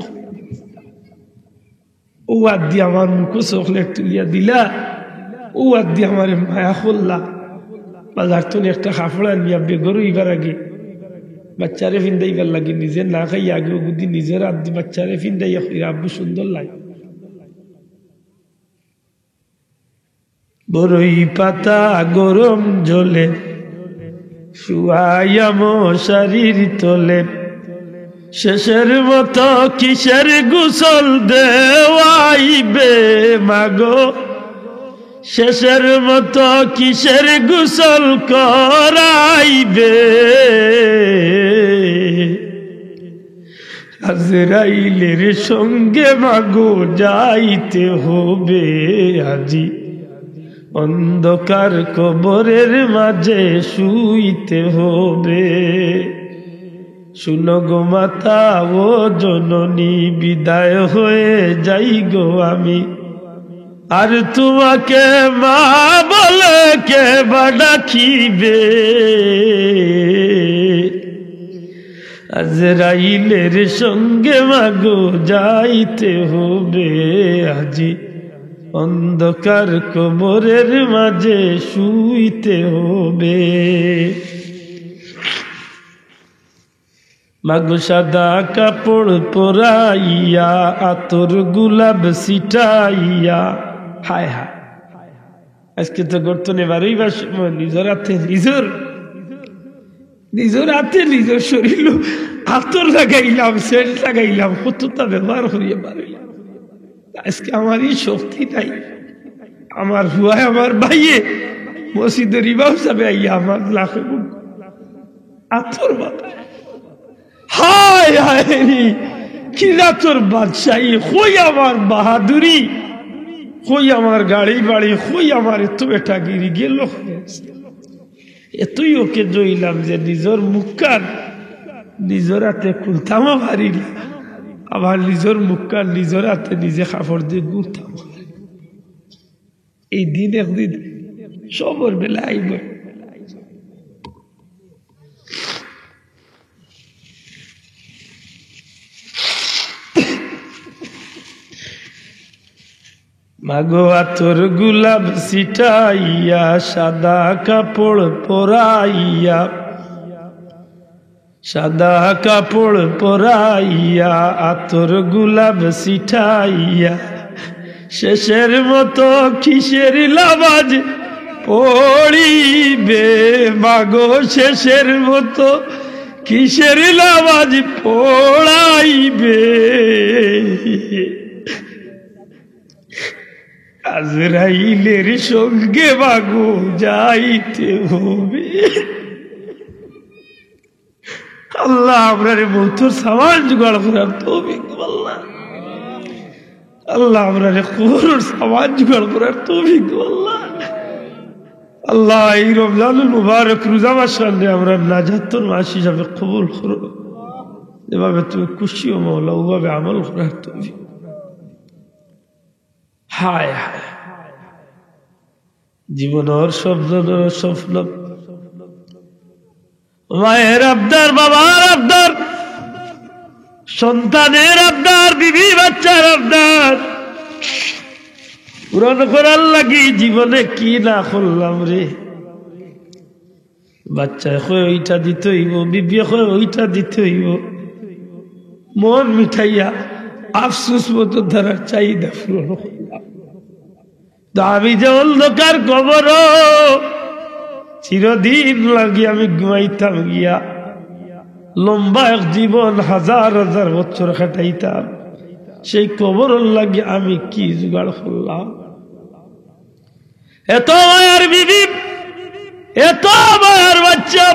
ও আদ দিয়ে আমার মুখো চকলেট তুলিয়া দিলা, ও আদ দিয়ে আমার মায়া করলা। বাজার তো একটা কাপড় আনিয়া বেগরও ইবার আগে বাচ্চারে ফিন্দাইবার লাগে, নিজে না খাই আগে বুদ্ধি নিজের আদি বাচ্চারে ফিন্দাইয়া আব্বু সুন্দর লাগে। বড়ই পাতা গরম জলে, শুয়াইয়া শরীর তোলে। শেষের মতো কিসের গোসল দেওয়াইবে মাগো, শেষের মতো কিসের গোসল করাইবে। আজরাইলের সঙ্গে মাগো যাইতে হবে আজি, অন্ধকার কবরের মাঝে শুইতে হবে। শুনো গো মাতা ও জননী, বিদায় হয়ে যাই গো আমি, আর তোমাকে মা বলে কে বা ডাকিবে। আজরাইলের সঙ্গে মাগো যাইতে হবে আজি, অন্ধকার কবরের মাঝে শুইতে হবে। মাগো সাদা কাপড় পরাইয়া, আতর গুলাব ছিটাইয়া, হায় হায় আজকে তো গর্তনে বারোই বা সময় নিজের হাতে নিজের হাতে নিজের শরীর আতর লাগাইলাম, সেন্ট লাগাইলাম, কতটা ব্যবহার করিয়ে পারিলাম। আজকে আমারই শক্তি নাই। আমার হুয়ায় আমার ভাইয়ে মসজিদের ইমাম সাহেব আইয়া আমার লাখে আতর মাথায়, হায় হায় কি আতর বাদশাহী, কই আমার বাহাদুরি, কই আমার গাড়ি বাড়ি, কই আমার এত বেটাগিরি গেল। এতই ওকে জইলাম যে নিজের মুখকার নিজের হাতে খুলতাম পারি না, আবার নিজের মুখকার নিজের হাতে নিজে কাপড় দিয়ে গুলতাম। এই দিন একদিন সবর বেলা আইব। মাগো আতর গুলাব ছিটাইয়া, সাদা কাপড় পরাইয়া, সাদা কাপড় পরাইয়া, আতর গুলাব ছিটাইয়া, শেষের মতো কিসের লাবাজ পড়িবে। মাগো শেষের মতো কিসের লাবাজ পড়াইবে। আজরাইলের সঙ্গে মাগো যাইতে হবে। আল্লাহ আপনার মৌতর সামান জোগাড় করার তৌফিক দাও আল্লাহ। আল্লাহ আপনার কবরের সামান জোগাড় করার তৌফিক দাও আল্লাহ। আল্লাহ এই রমজানুল মুবারক রোজা মাস সামনে আমরা নাজাতের মাস হিসাবে কবুল করো। যেভাবে তুমি খুশি ও মওলা ওভাবে আমল করার তৌফিক। হায় হায় জীবনের স্বপ্ন, মায়ের আবদার, বাবার আবদার, সন্তানের আবদার, বিবি বাচ্চার আবদার পূরণ করার লাগি জীবনে কি না করলাম রে। বাচ্চায় কয় ওইটা দিতে হইব, বিবি কয় ওইটা দিতে হইব, মন মিঠাইয়া আফসুস মতো ধরার চাহিদা পূরণ করলাম। আমি যে অন্ধকার কবর চিরদিন লাগি আমি ঘুমাইতাম গিয়া, লম্বা এক জীবন হাজার হাজার বছর কাটাইতাম, সেই কবর লাগি আমি কি জোগাড় করলাম। এত মায়ের বিবি, এত মায়ের বাচ্চা,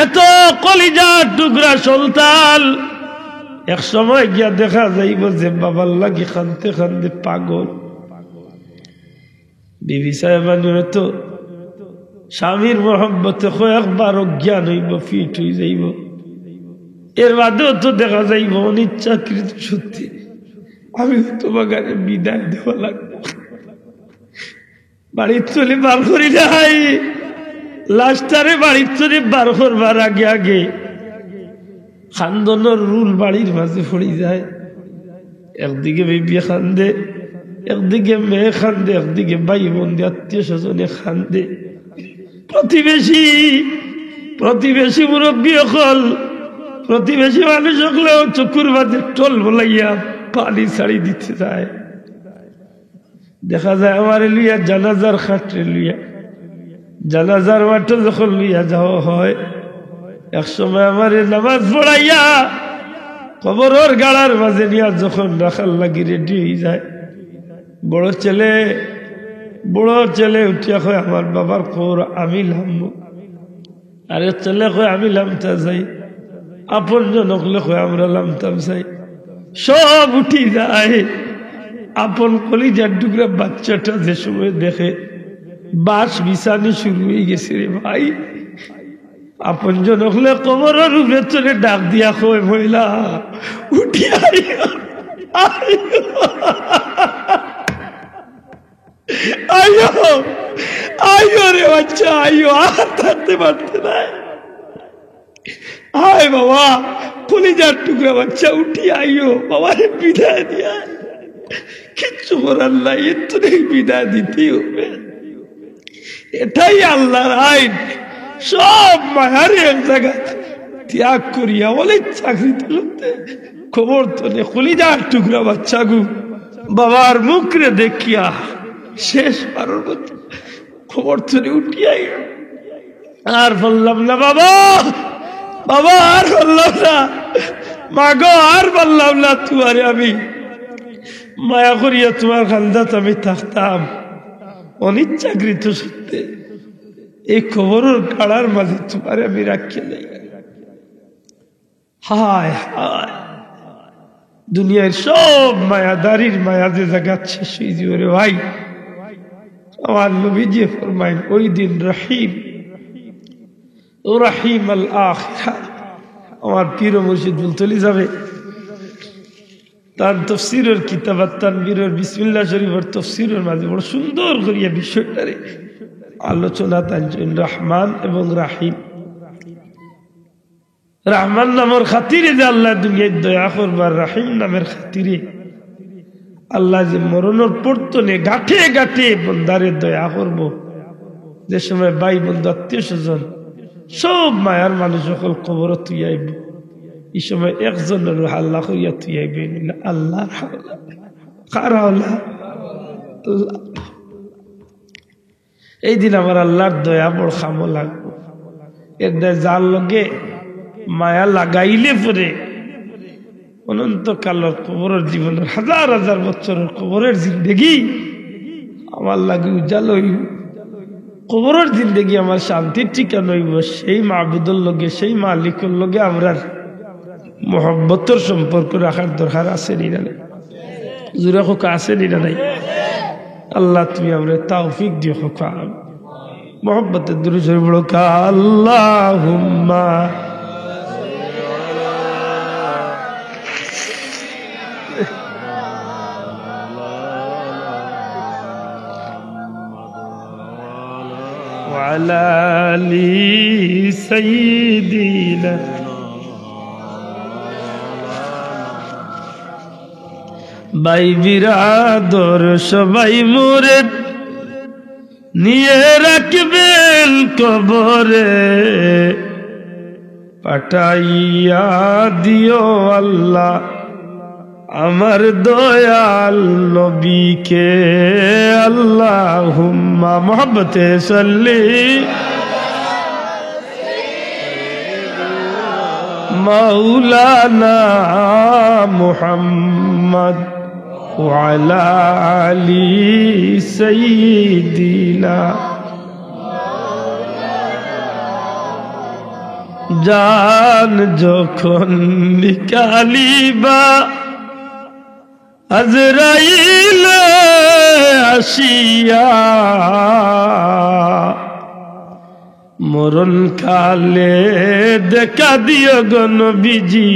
এত কলিজার টুকরা সন্তান, এক সময় গিয়া দেখা যাইব যে বাবার লাগি কান্দতে কান্দতে পাগল। বিবি সাহেবানি হয়তো স্বামীর মহব্বতে কয়েকবার অজ্ঞান হইব, ফিট হয়ে যাইব, এর বাদেও তো দেখা যাইব অনিচ্ছাকৃত সত্যি আমি তোমাকে বিদায় দেওয়া লাগবো। বাড়ির চলে বার করি নাই, লাস্টারে বাড়ির চলে বার করবার আগে আগে খান্দনের রুল বাড়ির মাঝে পড়ে যায়। একদিকে বিবি খান্দে, একদিকে মেয়ে খান্দে, একদিকে ভাই বন্ধু আত্মীয় স্বজনে খান্দে, প্রতিবেশী মুরব্বী সকল, প্রতিবেশী মানুষ সকলেও চকুর মাঝে টল বলাইয়া পানি ছাড়ি দিতে যায়। দেখা যায় আমার লইয়া জানাজার খাটে লইয়া, জানাজার মাঠে যখন লইয়া যাওয়া হয়, এক সময় আমার নামাজ পড়াইয়া কবরের গাড়ার মাঝে নিয়ে যখন রাখার লাগি রেডি হয়ে যায়, বড় ছেলে উঠিয়া কয় আমার বাবার খবর আমি লামবো। আরে ছেলে কয় আমি লামতা যাই, আপন জনকলে কয় আমরা লামতাম চাই। সব উঠি যায়, আপন কলিজার টুকরা বাচ্চাটা যে সময় দেখে বাস বিছানি শুরু হয়ে গেছে রে ভাই, আপন জন হলে কবরের উপরে চলে ডাক দিয়া কই মহিলা উঠি আইও আইও আইও রে বাচ্চা আইও আর থাকতে পারতে না হায় বাবা কলিজার টুকরা বাচ্চা উঠি আইও বাবারে বিদায় দিয়া কিচ্ছু করার নাই একটু বিদায় দিতেই হবে এটাই আল্লাহর আইন সব মায়ার এক জায়গা ত্যাগ করিয়া বলে চাকরি তুলতে খবর তো নে কলিজার টুকরা বাচ্চা গু বাবার মুখরে দেখিয়া শেষ পারর খবর তো উঠিয়াই আর বললাম না বাবা বাবা আর বললাম না মাগো আর বললাম না তোমারে আমি মায়া করিয়া তোমার খান্দাত আমি থাকতাম অনিচ্ছাকৃত সত্যি এই খবরের কাড়ার মাঝে তোমার আমি রাখি নাই হায় হায় দুনিয়ার সব মায়াদারির মায়া যে জায়গা শেষ হয়ে যাবে ভাই আমার নবীজি ফরমাইন ওই দিন রহিম ও রহিম আল আখিরা আমার পীর মুর্শিদ বলতলি যাবে তার তফসিরের কিতাব তানবীরের বিসমিল্লাহ শরীফের তফসিরের মাঝে বড় সুন্দর করিয়া বিষয়টারে আলোচনা তানছেন রহমান এবং রাহিম রহমান নামের খাতিরে যে আল্লাহ দুনিয়ায় দয়া করবার রাহিম নামের খাতিরে আল্লাহ যে মরণের পর্তনে গাঁঠে গাঁঠে বন্দারে দয়া করব যে সময় ভাই বন্ধু আত্মীয় স্বজন সব মায়ার মানুষ সকল কবর তুই আইব এই সময় একজনের হাল্লা করিয়া তুই আইবে আল্লাহ কার হাওলা আল্লাহ এই দিন আমার আল্লাহর দয়া বড় খামো লাগবো এর যার লগে মায়া লাগাইলে পরে অনন্তকালের কবরের জীবনের হাজার হাজার বছরের কবরের জিন্দেগি আমার লাগে উজাল হইব কবরের জিন্দেগি আমার শান্তির ঠিকানা হইব সেই মাহবুদুর লগে সেই মালিকের লগে আমরা মোহব্বতের সম্পর্ক রাখার দরকার আছে না নাই জোরে খোকা আছে না নাই আল্লাহ তুমি আমরা তৌফিক দিও খোকা মোহব্বতের দুরূদ শরীফ পড়ো আল্লাহুম্মা وعلى آل سيدنا ভাই বিরাদর সবাই মুরিদ নিয়ে রাখবেন কবরে পাঠাইয়া দিও আল্লাহ আমার দয়াল নবীকে আল্লাহুম্মা মুহাব্বতে সাল্লি মাওলানা মুহাম্মদ ওয়ালা আলি সাইয়্যিদিনা জান যখন নিকালিবা আজরাইল আসিয়া মরণ কালে দেখা দিও গো নবীজি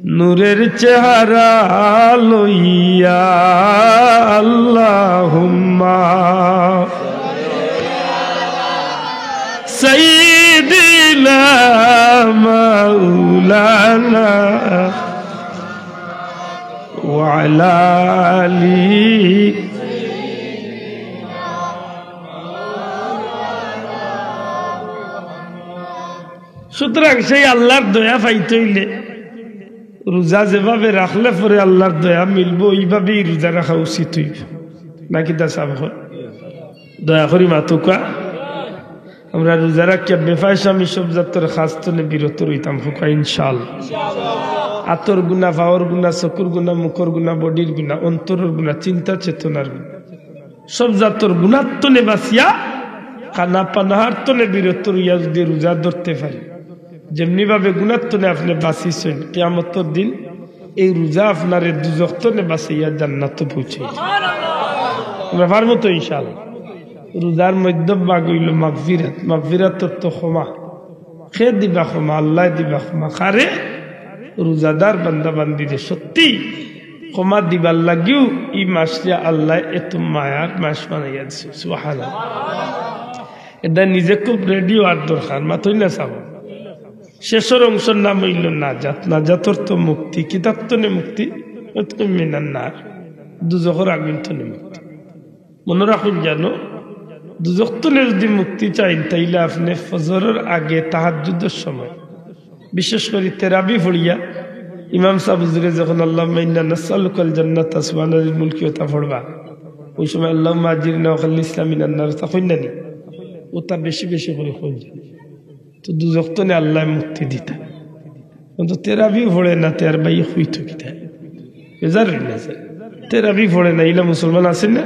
নূরের চেহারা লইয়া আল্লাহুম্মা সাইয়্যিদিনা মাওলানা ওয়ালা আলি সুতরাং সেই আল্লাহর দয়া পাইতে হইলে রোজা যেভাবে রাখলে পরে আল্লাহর দয়া মিলব ওইভাবেই রোজা রাখা উচিত হইব নাকি তা সাব দয়া করি মাতুকা আমরা রোজা রাখিয়া বেফায়সামি সব জাতের খাস্তনে বিরত রইতাম হোকা ইনশাআল্লাহ আতর গুণা পাওয়ার গুণা চকুর গুণা মুখর গুণা বডির গুণা অন্তরের গুণা চিন্তা চেতনার গুণা সব জাতর গুণাত্মনে বাঁচিয়া খানা পানাহার তনে বিরত রইয়া যদি রোজা ধরতে পারি যেমনি ভাবে গুণাত্মনে আপনি বাঁচিছেন কিয়ামতের দিন এই রোজা আপনার দুজখ তনে বাঁচাইয়া জান্নাতে পৌঁছে আমরা পারবো তো ইনশাআল্লাহ রোজার মধ্যভাগ হইল মাগফিরাত মাগফিরাতর তো ক্ষমা খে দিবা ক্ষমা, আল্লাহ দিবা ক্ষমা। কারে? রোজাদার বান্দা বান্দিরে সত্যি ক্ষমা দিবার লাগিও ই মাসে আল্লাহ এত মায়ার মাস বানাইয়া দিছে। সুবহানাল্লাহ। এটা নিজে খুব রেডি হওয়ার দরকার, মাতই না চাব। শেষের অংশের নাম হইল নাজাত। নাজাতর তো মুক্তি, কিতাব তো নে মুক্তি, মিনার নার, দুজখর আগুন তো নে মুক্তি। মনে রাখুন জানো, দুজখ তলে যদি মুক্তি চাইন তাইলে আপনি ফজরের আগে তাহাজ্জুদের সময়, বিশেষ করে তেরাবি পড়িয়া ইমাম সাহেব হুজুরে যখন আল্লাহুম্মা ইন্না নাসআলুকাল জান্নাতা সুবহানাল মুলকি ওয়া তা পড়বা, ওই সময় আল্লাহুম্মা আজিরনা ওয়া খাল্লিসনা মিনান নার তা কইনা নি, ওটা বেশি বেশি করে কইন। তো দুজখ তলে আল্লাহ মুক্তি দিতা। কিন্তু তেরাবি পড়ে না, তের ভাই হইত কিতা বেজার হই না। তেরাবি পড়ে না, ইলা মুসলমান আছেন না?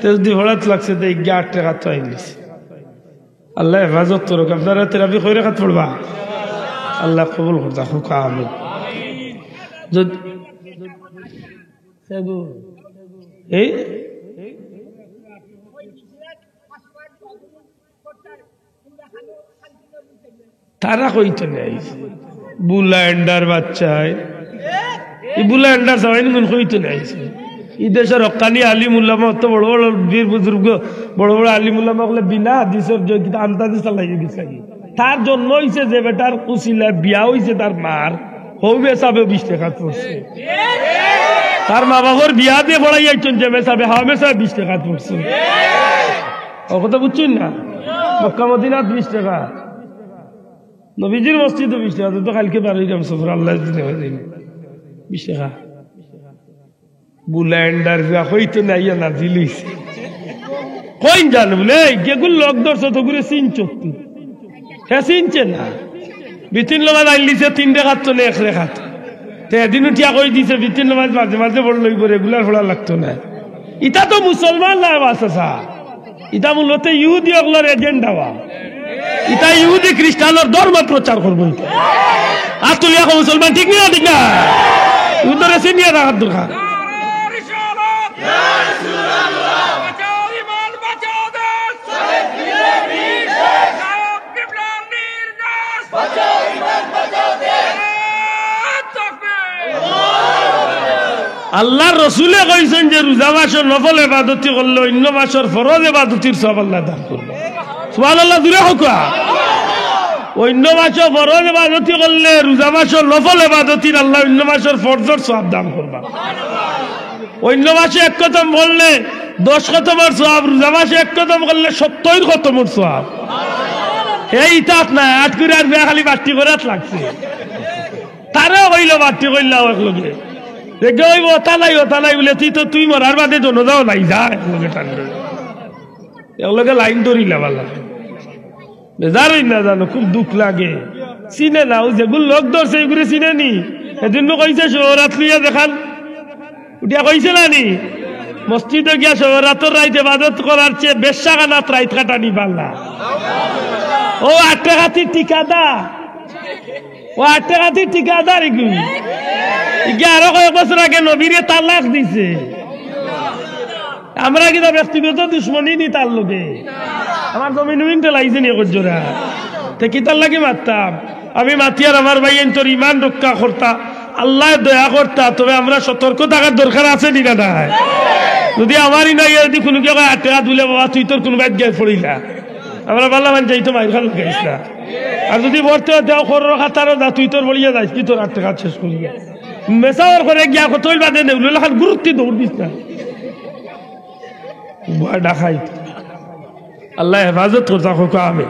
যদি হঠাৎ লাগছে তো 11 টাকা তো আইলিছে। আল্লাহ হেফাজত করুক। আপনারা তেরাবি কই রাখাত পড়বা, আল্লাহ কবুল করতা হোক, আমিন। যদি এই তারা কইতো নাই বুলা এন্ডার বাচ্চায়, এই বুলা এন্ডার সবাই কইতো নাই। এই দেশের হকানি আলিম উল্লামা, অত বড় বড় বীর বুজুর্গ, বড় বড় আলিম উল্লামা বলে বিনা হাদিসের যোগ্যতা আন্তাজি চালাই গেছে। তার জন্ম হয়েছে যে বেটার কুশিলা, বিয়া হয়েছে তার মার, হৌ মেসাবে 20 টাকা পড়ছে। তার মা বাবার বিয়া দিয়ে বড়াই আইছেন যে মেসাবে, হাওয়া মেসাবে 20 টাকা পড়ছে। ও কথা বুঝছেন না? মক্কা মদিনাত 20 টাকা, নবীজির মসজিদে 20 টাকা। তো কালকে বাড়ি যাম সফর, আল্লাহ 20 টাকা। বুল্যান্ডার হইতো না, ইয়া না দিলিস কইন জান বলে যেগুলো লোক ধরছে তো ঘুরে চিনছ, হ্যাঁ চিনছে না। বিতিন নামাজ আইলিছে 3 রেখাত তো 1 রেখাত, তো এদিনও ঠিয়া কই দিছে বিতিন নামাজ মাঝে মাঝে বড় লইব, রেগুলার পড়া লাগতো না। ইটা তো মুসলমান না বাসা, ইটা মূলত ইহুদি অগলার এজেন্ডা। ইটা ইহুদি খ্রিস্টানের ধর্ম প্রচার করবো। আর তুই এখন মুসলমান ঠিক না? ঠিক না? উত্তরে চিনিয়ে রাখার দরকার। আল্লাহ রসুলে কইছেন যে রোজা মাসের নফল ইবাদতি করলে অন্য মাসের ফরজ ইবাদতির সব আল্লাহ দান করবে। সুবহানাল্লাহ দূরে হোক। অন্য মাসের ফরজ ইবাদতি করলে রোজা মাসের নফল ইবাদতির আল্লাহ অন্য মাসের ফরজের সওয়াব দান করবে। অন্য মাসে 1 খতম বললে 10 খতমের সওয়াব, রোজা মাসে 1 খতম করলে 70 খতমের সওয়াব। এই তাত না 8 করে আর খালি বাড়তি করে লাগছে। তারা হইল বাড়তি কইলা এক লগে দেখে হইব তালাই বলে তুই মরার বাদে জন যাও নাই যা একলগে টান এগুলোকে লাইন ধরিলা বালা বেজারই না জানো, খুব দুঃখ লাগে। চিনে না, ও যেগুলো লোক ধরছে এগুলো চিনে নি। এজন্য কইছে শহরাত লিয়া দেখান, উঠিয়া কইছে না নি মসজিদে গিয়া শহরাতর রাইত ইবাদত করার চেয়ে বেশ্যাখানাত রাইত কাটানি পাল্লা। ও 8 টাকাতি ঠিকাদার, ও 8 টাকাতি ঠিকাদার এগুলি আরো কয়েক বছর আগে নবীরে তালাক দিছে। আমরা কিন্তু ব্যক্তিগত দুশ্মনী নি তার লোকে, আমার জমিন লাগছে নি জোড়া কি তার লাগে মারতাম। আমি মাতি আর আমার ভাই তোর ইমান রক্ষা করতা, আল্লাহ দয়া করতা। তবে আমরা সতর্ক থাকার দরকার আছে নি না? যদি আমারই নাই যদি কোনো কেউ 8 টাকা দিলে বাবা তুই তোর কোনো বাইক গায়ে পড়িলা, আমরা বললাম যাইতো মাইর খাল গাইস না। আর যদি বলতে দেও খরর খাতারও যা তুই তোর বলিয়া যাইস, তুই তোর 8 টাকা শেষ করিয়া মেসাওয়ার করে গিয়া কতই বাদে নেউল খান গুরুত্ব দৌড় দিস না। ভয় ডাকাই আল্লাহ হেফাজত করতা হোক। আমি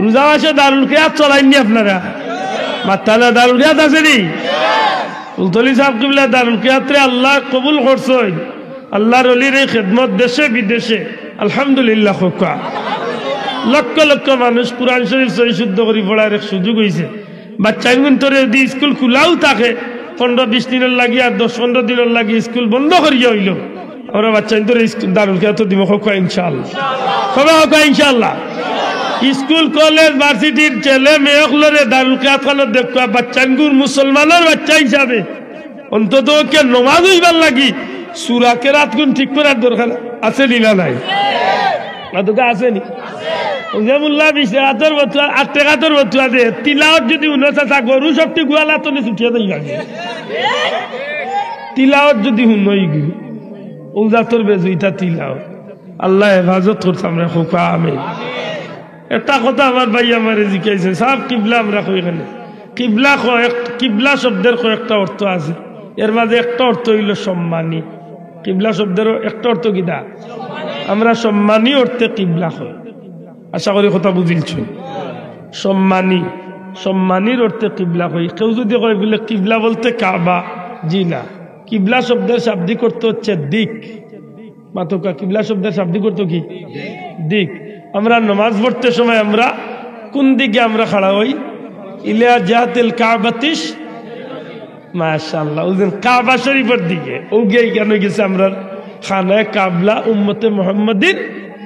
রোজা মাসে দারুল কিয়াত চলাইনি আপনারা? মাতালা দারুল কিয়াত আছে নি? উলতলি সাহেব কিবলা দারুল কিয়াতরে আল্লাহ কবুল করছেন। আল্লাহর ওলির এই খেদমত দেশে বিদেশে আলহামদুলিল্লাহ হোক। লক্ষ লক্ষ মানুষ কুরআন শরীফ সহি শুদ্ধ করে পড়ার সুযোগ হয়েছে। বাচ্চা তোরে যদি স্কুল খোলাও থাকে 15-20 দিনের লাগি আর 10-15 দিনের লাগি স্কুল বন্ধ করিয়া হইল, আমরা বাচ্চা তোরে দারুল কিয়াত দিব হোক ইনশাআল্লাহ। সবাই হোক ইনশাআল্লাহ। স্কুল কলেজ ভার্সিটির ছেলে মেয়েগুলোরে দারুল কিয়াত খানে দেখা বাচ্চাগুর মুসলমানের বাচ্চা হিসাবে অন্তত কে নমাজ হইবার লাগি সূরা কেরাত গুণ ঠিক করার দরকার আছে নি না? নাই আছে নি? মুল্লা 20 টাকার বতুয়া 8 টাকার বতুয়া দে তিলাওয়াত যদি 49 গরু সবটি গুয়ালা তো ছুটিয়ে দেই লাগে তিলাওয়াত যদি হুনই গু ও জাতর বেজুইতা তিলাওয়াত আল্লাহ হেফাজত করতে আমরা খোকা আমিন। একটা কথা আমার ভাই আমারে জিজ্ঞাসা সব কিবলা আমরা কই এখানে কিবলা কিবলা শব্দের কয়েকটা অর্থ আছে এর মাঝে একটা অর্থ হইল সম্মানী কিবলা শব্দের একটা অর্থ কিটা আমরা সম্মানী অর্থে কিবলা কই আশা করি কথা বুঝিলছ সম্মানী সম্মানীর অর্থে কিবলা কই কেউ যদি কয় বলে কিবলা বলতে কাবা জি না কিবলা শব্দের শাব্দিক অর্থ হচ্ছে দিক মাতকা কিবলা শব্দের শাব্দিক অর্থ কি দিক আমরা নামাজ পড়তে সময় আমরা কোন দিকে আমরা খাড়া হই ইলা জাহাতিল কাবাতিস মাশাআল্লাহ ওদিন কাবা শরীফের দিকে ওগে কেন গেছে আমরা খানায়ে কাবলা উম্মতে মুহাম্মাদির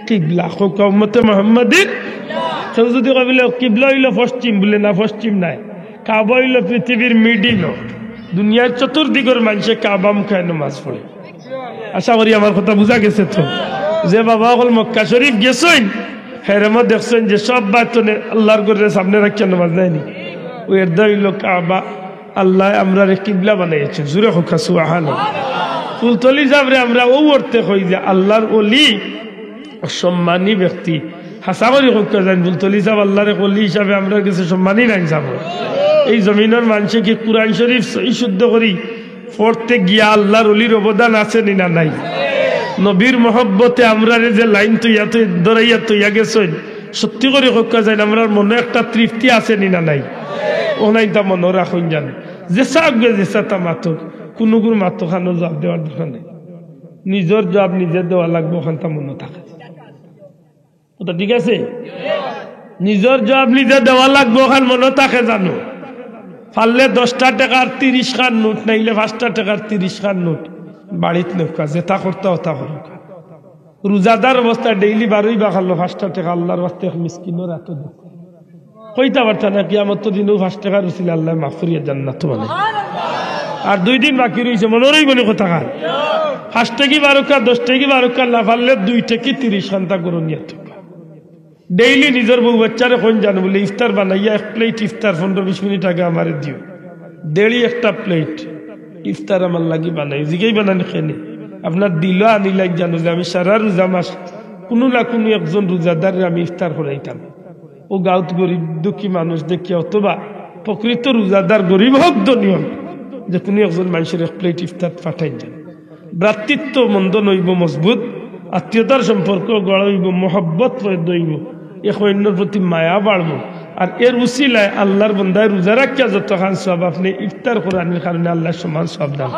কিবলা খোকা উম্মতে মুহাম্মাদির কেউ যদি কইলে কিবলা হইল পশ্চিম বলে না পশ্চিম নাই কাবা হইল পৃথিবীর মিডিল দুনিয়ার চতুর্দিকের মানুষে কাবা মুখে নামাজ পড়ে আশা করি আমার কথা বুঝা গেছে তো যে বাবা হল মক্কা শরীফ গেছেন হেরেমা দেখছেন যে সব বাচ্চনে আল্লাহর ঘরের সামনে রাখিয়া নামাজ নেয়নি ওই এর হইল কাবা আল্লাহ আমরা কিবলা বানাইছে জুড়ে হোকা সুবহানাল্লাহ ফুলতলি যাবরে আমরা ও অর্থে কই যে আল্লাহর ওলি সম্মানী ব্যক্তি হাসা করি হোকা জান ফুলতলি যাব আল্লাহর ওলি হিসাবে আমরা কাছে সম্মানী নাই যাব এই জমিনের মানুষে কি কুরআন শরীফ সহি শুদ্ধ করি পড়তে গিয়া আল্লাহর ওলির অবদান আছে না নাই নবীর মহব্বতে আমরা যে লাইন তুইয়া তুই দরাইয়া তুইয়া গেছেন সত্যি করে হোকা যায় আমরা মনে একটা তৃপ্তি আছে না নাই ও নাই তা মনে রাখুন জান যে সাগবে যে সাতা মাতো কোনো গুর মাতো খানো জবাব দেওয়ার দরকার নেই নিজের জবাব নিজে দেওয়া লাগবে ওখান তা মনে থাকে ওটা ঠিক আছে নিজের জবাব নিজে দেওয়া লাগবে ওখান মনে থাকে জানো পারলে 10টা টাকার 30 খান নোট নাইলে 5টা টাকার 30 খান নোট বাড়িত নৌকা যেটা করতে ওটা করুক রোজাদার অবস্থায় ডেইলি 12ই বা খালো 5টা টাকা আল্লাহর বাস্তে মিসকিনের এত দুঃখ কইতা পারতা না কিয়ামত দিনও 5 টাকা রুসিল আল্লাহ মাফ করিয়া জান্নাত মানে আর 2 দিন বাকি রইছে মনেরই মনে কথা কার 5 টাকি 12 কা 10 টাকি 12 কা না পারলে 2 টাকি 30 খান্তা করে নিয়ে ডেইলি নিজের বউ বাচ্চারে কোন জানো বলে ইফতার বানাইয়া এক প্লেট ইফতার 15-20 মিনিট আগে আমারে দিও দেড়ি একটা প্লেট ইফতার আমার লাগি বানাই জিগাই বানানি খেনে আপনার দিল আনি লাগ জানো যে আমি সারা রোজা মাস কোনো না কোনো একজন রোজাদার আমি ইফতার করাইতাম ও গাঁত গরিব দুঃখী মানুষ দেখি অথবা প্রকৃত রোজাদার গরিব হোক ধনী যে কোনো একজন মানুষের এক প্লেট ইফতার পাঠাই যান ভ্রাতৃত্ব মন্দন হইব মজবুত আত্মীয়তার সম্পর্ক গড় হইব মহব্বত হইব এক অন্যের প্রতি মায়া বাড়ব আর এর উসিলায় আল্লাহর বন্দায় রোজা রাখিয়া যতখান সব আপনি ইফতার কোরআনের কারণে আল্লাহর সমান সব দান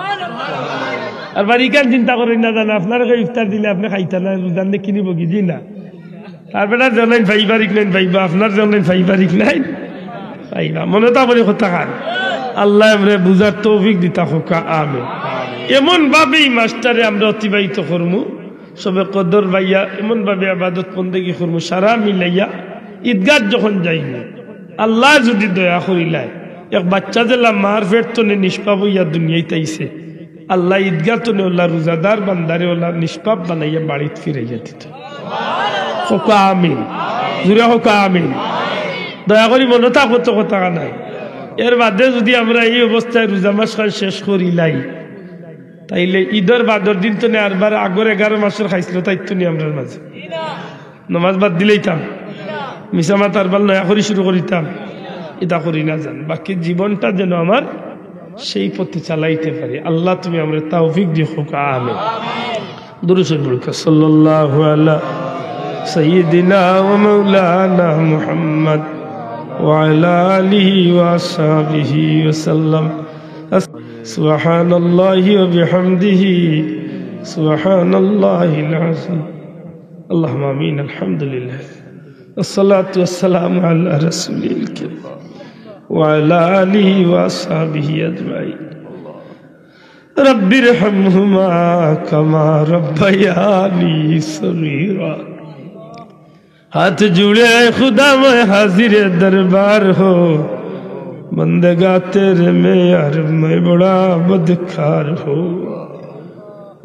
আর বাড়িকান চিন্তা করেন না জানা আপনার ইফতার দিলে আপনি খাইতা না রোজার নে কিনিব কি জি না তারপরে জানাই ভাইবারিক নাই ভাইবা আপনার জানাই ভাইবারিক নাই ভাইবা মনে তো বলে কথা খান আল্লাহ আমরা বুঝার তৌফিক দিতা হোকা আমিন এমন ভাবেই মাস্টারে আমরা অতিবাহিত করবো সবে কদর ভাইয়া এমন ভাবে আবাদত বন্দেগি করবো সারা মিলাইয়া ঈদগাহ যখন যাইনি আল্লাহ যদি দয়া করিলায় এক বাচ্চা জেলা মার ফের তো নিষ্পাপ হইয়া দুনিয়ায় তাইছে আল্লাহ ঈদগাহ তো ওলা রোজাদার বান্দারে ওলা নিষ্পাপ বানাইয়া বাড়িতে ফিরাইয়া দিত হোকা আমিন জুড়ে হোকা আমিন দয়া করি মনে থাকো তো কথা নাই এর বাদে যদি আমরা এই অবস্থায় রোজা মাস খান শেষ করিলাই তাইলে ঈদের বাদর দিন তো আরবার আগর 11 মাসের খাইছিল তাই তো নি আমরা মাঝে নামাজ বাদ দিলেইতাম মিসামা তারবার নয়া করি শুরু করিতাম এটা করি না জান বাকি জীবনটা যেন আমার সেই পথে চালাইতে পারি আল্লাহ তুমি আমরা তৌফিক দিও আমিন দুরূদ শরীফ সাল্লাল্লাহু আলা সাইয়্যিদিনা ওয়া মাওলানা মুহাম্মদ ওয়া আলা আলিহি ওয়া আসহাবিহি ওয়া সাল্লাম সুবহানাল্লাহি ওয়া বিহামদিহি সুবহানাল্লাহিল আযীম আল্লাহুম্মা আমিন আলহামদুলিল্লাহ والصلاة والسلام على رسول الكريم وعلى آله وأصحابه أجمعين رب ارحمهما كما ربياني صغيرا हाथ जुड़े खुदा मैं हाजिर दरबार हो बंदगा तेरे में यार मैं बड़ा बदकार हो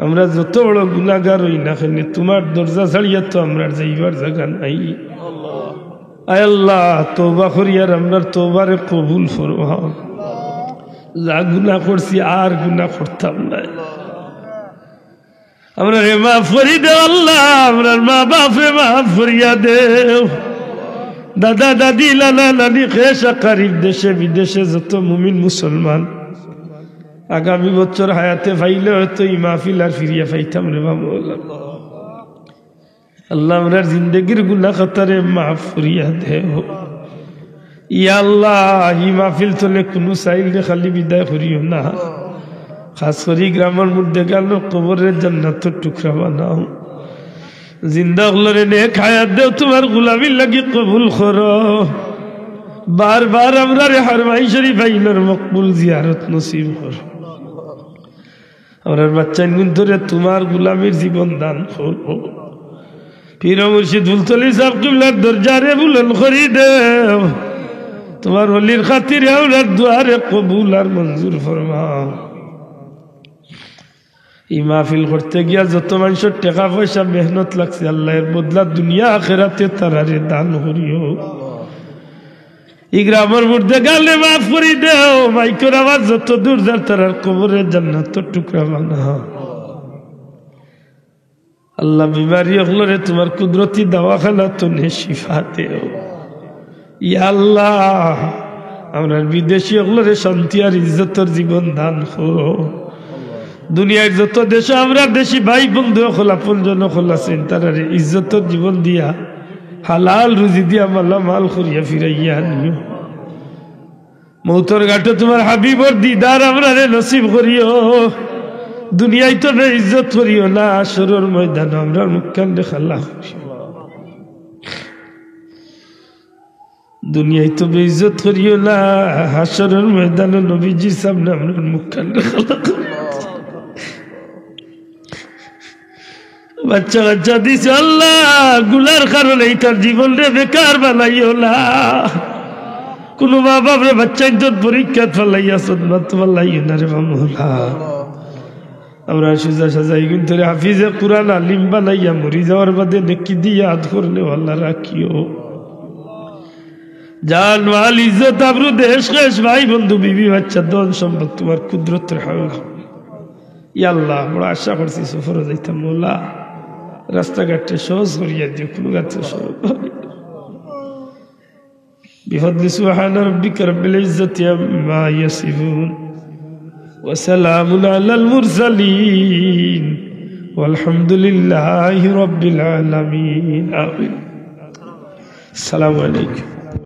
আমরা যত বড় গুনাহগার হই না কেন তোমার দরজা ছাড়িয়া তো আমরা যাইবার জায়গা নাই। আয় আল্লাহ তওবা করি আর আমরা তওবারে কবুল ফরমাও। যা গুনাহ করছি আর গুনাহ করতাম না। আমরা রে মাফ করি দেও আল্লাহ, আমরা মা বাপরে মাফ করিয়া দেও। দাদা দাদি লালা নানি খেসা কারিব দেশে বিদেশে যত মুমিন মুসলমান আগামী বছর হায়াতে পাইলে হয়তো এই মাহফিল আর ফিরিয়া পাইতাম রে বাবা। আল্লাহ আমরার জিন্দগির গুনাহ খাতারে মাফ করিয়া দেও। ইয়া আল্লাহ এই মাহফিল তোলে কোনো চাইলে খালি বিদায় করিও না। খাস করি গ্রামের মধ্যে গেল কবরের জান্নাতের টুকরা বানাও। জিন্দা হলরে নেক হায়াত দেও, তোমার গোলামির লাগি কবুল করো। বারবার আমরা রে হারমাই শরীফ আইনের মকবুল জিয়ারত নসিব করো। আমরার বাচ্চা ধরে তোমার গোলামির জীবন দান করো। পীর মুর্শিদ ফুলতলি সাহেব কিবলার দরজারে বুলন্দ করি দেও। তোমার ওলির খাতিরে আমরার দুয়ারে কবুল আর মঞ্জুর ফরমাও। এই মাহফিল করতে গিয়া যত মানুষের টাকা পয়সা মেহনত লাগছে আল্লাহ এর বদলা দুনিয়া আখেরাতে তারারে দান করিও। এই গ্রামের মধ্যে গালে মাফ করি দেও। মাইকের আওয়াজ যত দূর যার তারার কবরের জান্নাতের টুকরা বানাও। আল্লাহ বিমারি হলরে তোমার কুদরতি দাওয়াখানা তো নে শিফা দেও। ইয়া আল্লাহ আমরা বিদেশি হলরে শান্তি আর ইজ্জতের জীবন দান করো। দুনিয়ার যত দেশে আমরা দেশি ভাই বন্ধু হল আপন জন হল আছেন তারা ইজ্জতের জীবন দিয়া হালাল রুজি দিয়া মাল্লা মাল করিয়া ফিরাইয়া আনিও। মৌতর ঘাটে তোমার হাবিবর দিদার আমরা রে নসিব করিও। দুনিয়ায় তো বে ইজ্জত করিও না, আসরের ময়দান আমরা মুখখান দেখাল্লা। দুনিয়ায় তো বে ইজ্জত করিও না, হাসরের ময়দানে নবীজির সামনে আমরা মুখখান দেখাল্লা। বাচ্চা বাচ্চা দিস আল্লাহ গুলার কারণে তার জীবন রে বেকার বানাইও না। কোন মা বাপরে বাচ্চা ইজ্জত পরীক্ষা ফেলাইয়া সদমাত ফেলাইও না রে বামুলা। আমরা সুজা সাজাই কিন্তু হাফিজে কুরআন আলিম বানাইয়া মরি যাওয়ার বাদে নেকি দিয়ে আদ করলে আল্লাহ রাখিও। জান মাল ইজ্জত আবরু দেশ কেশ ভাই বন্ধু বিবি বাচ্চা ধন সম্পদ তোমার কুদরতের হাওলা। ইয়া আল্লাহ বড় আশা করছি সফরে যাইতাম মোলা, রাস্তাঘাটে সহজ করিয়া দিও, কোনো গাছে সহজ বিফদলি সুবহানা রাব্বিকা রাব্বিল ইজ্জাতি আম্মা ইয়াসিফুন ওয়া সালামুন আলাল মুরসালিন ওয়ালহামদুলিল্লাহি রাব্বিল আলামিন। আমিন। আসসালামু আলাইকুম।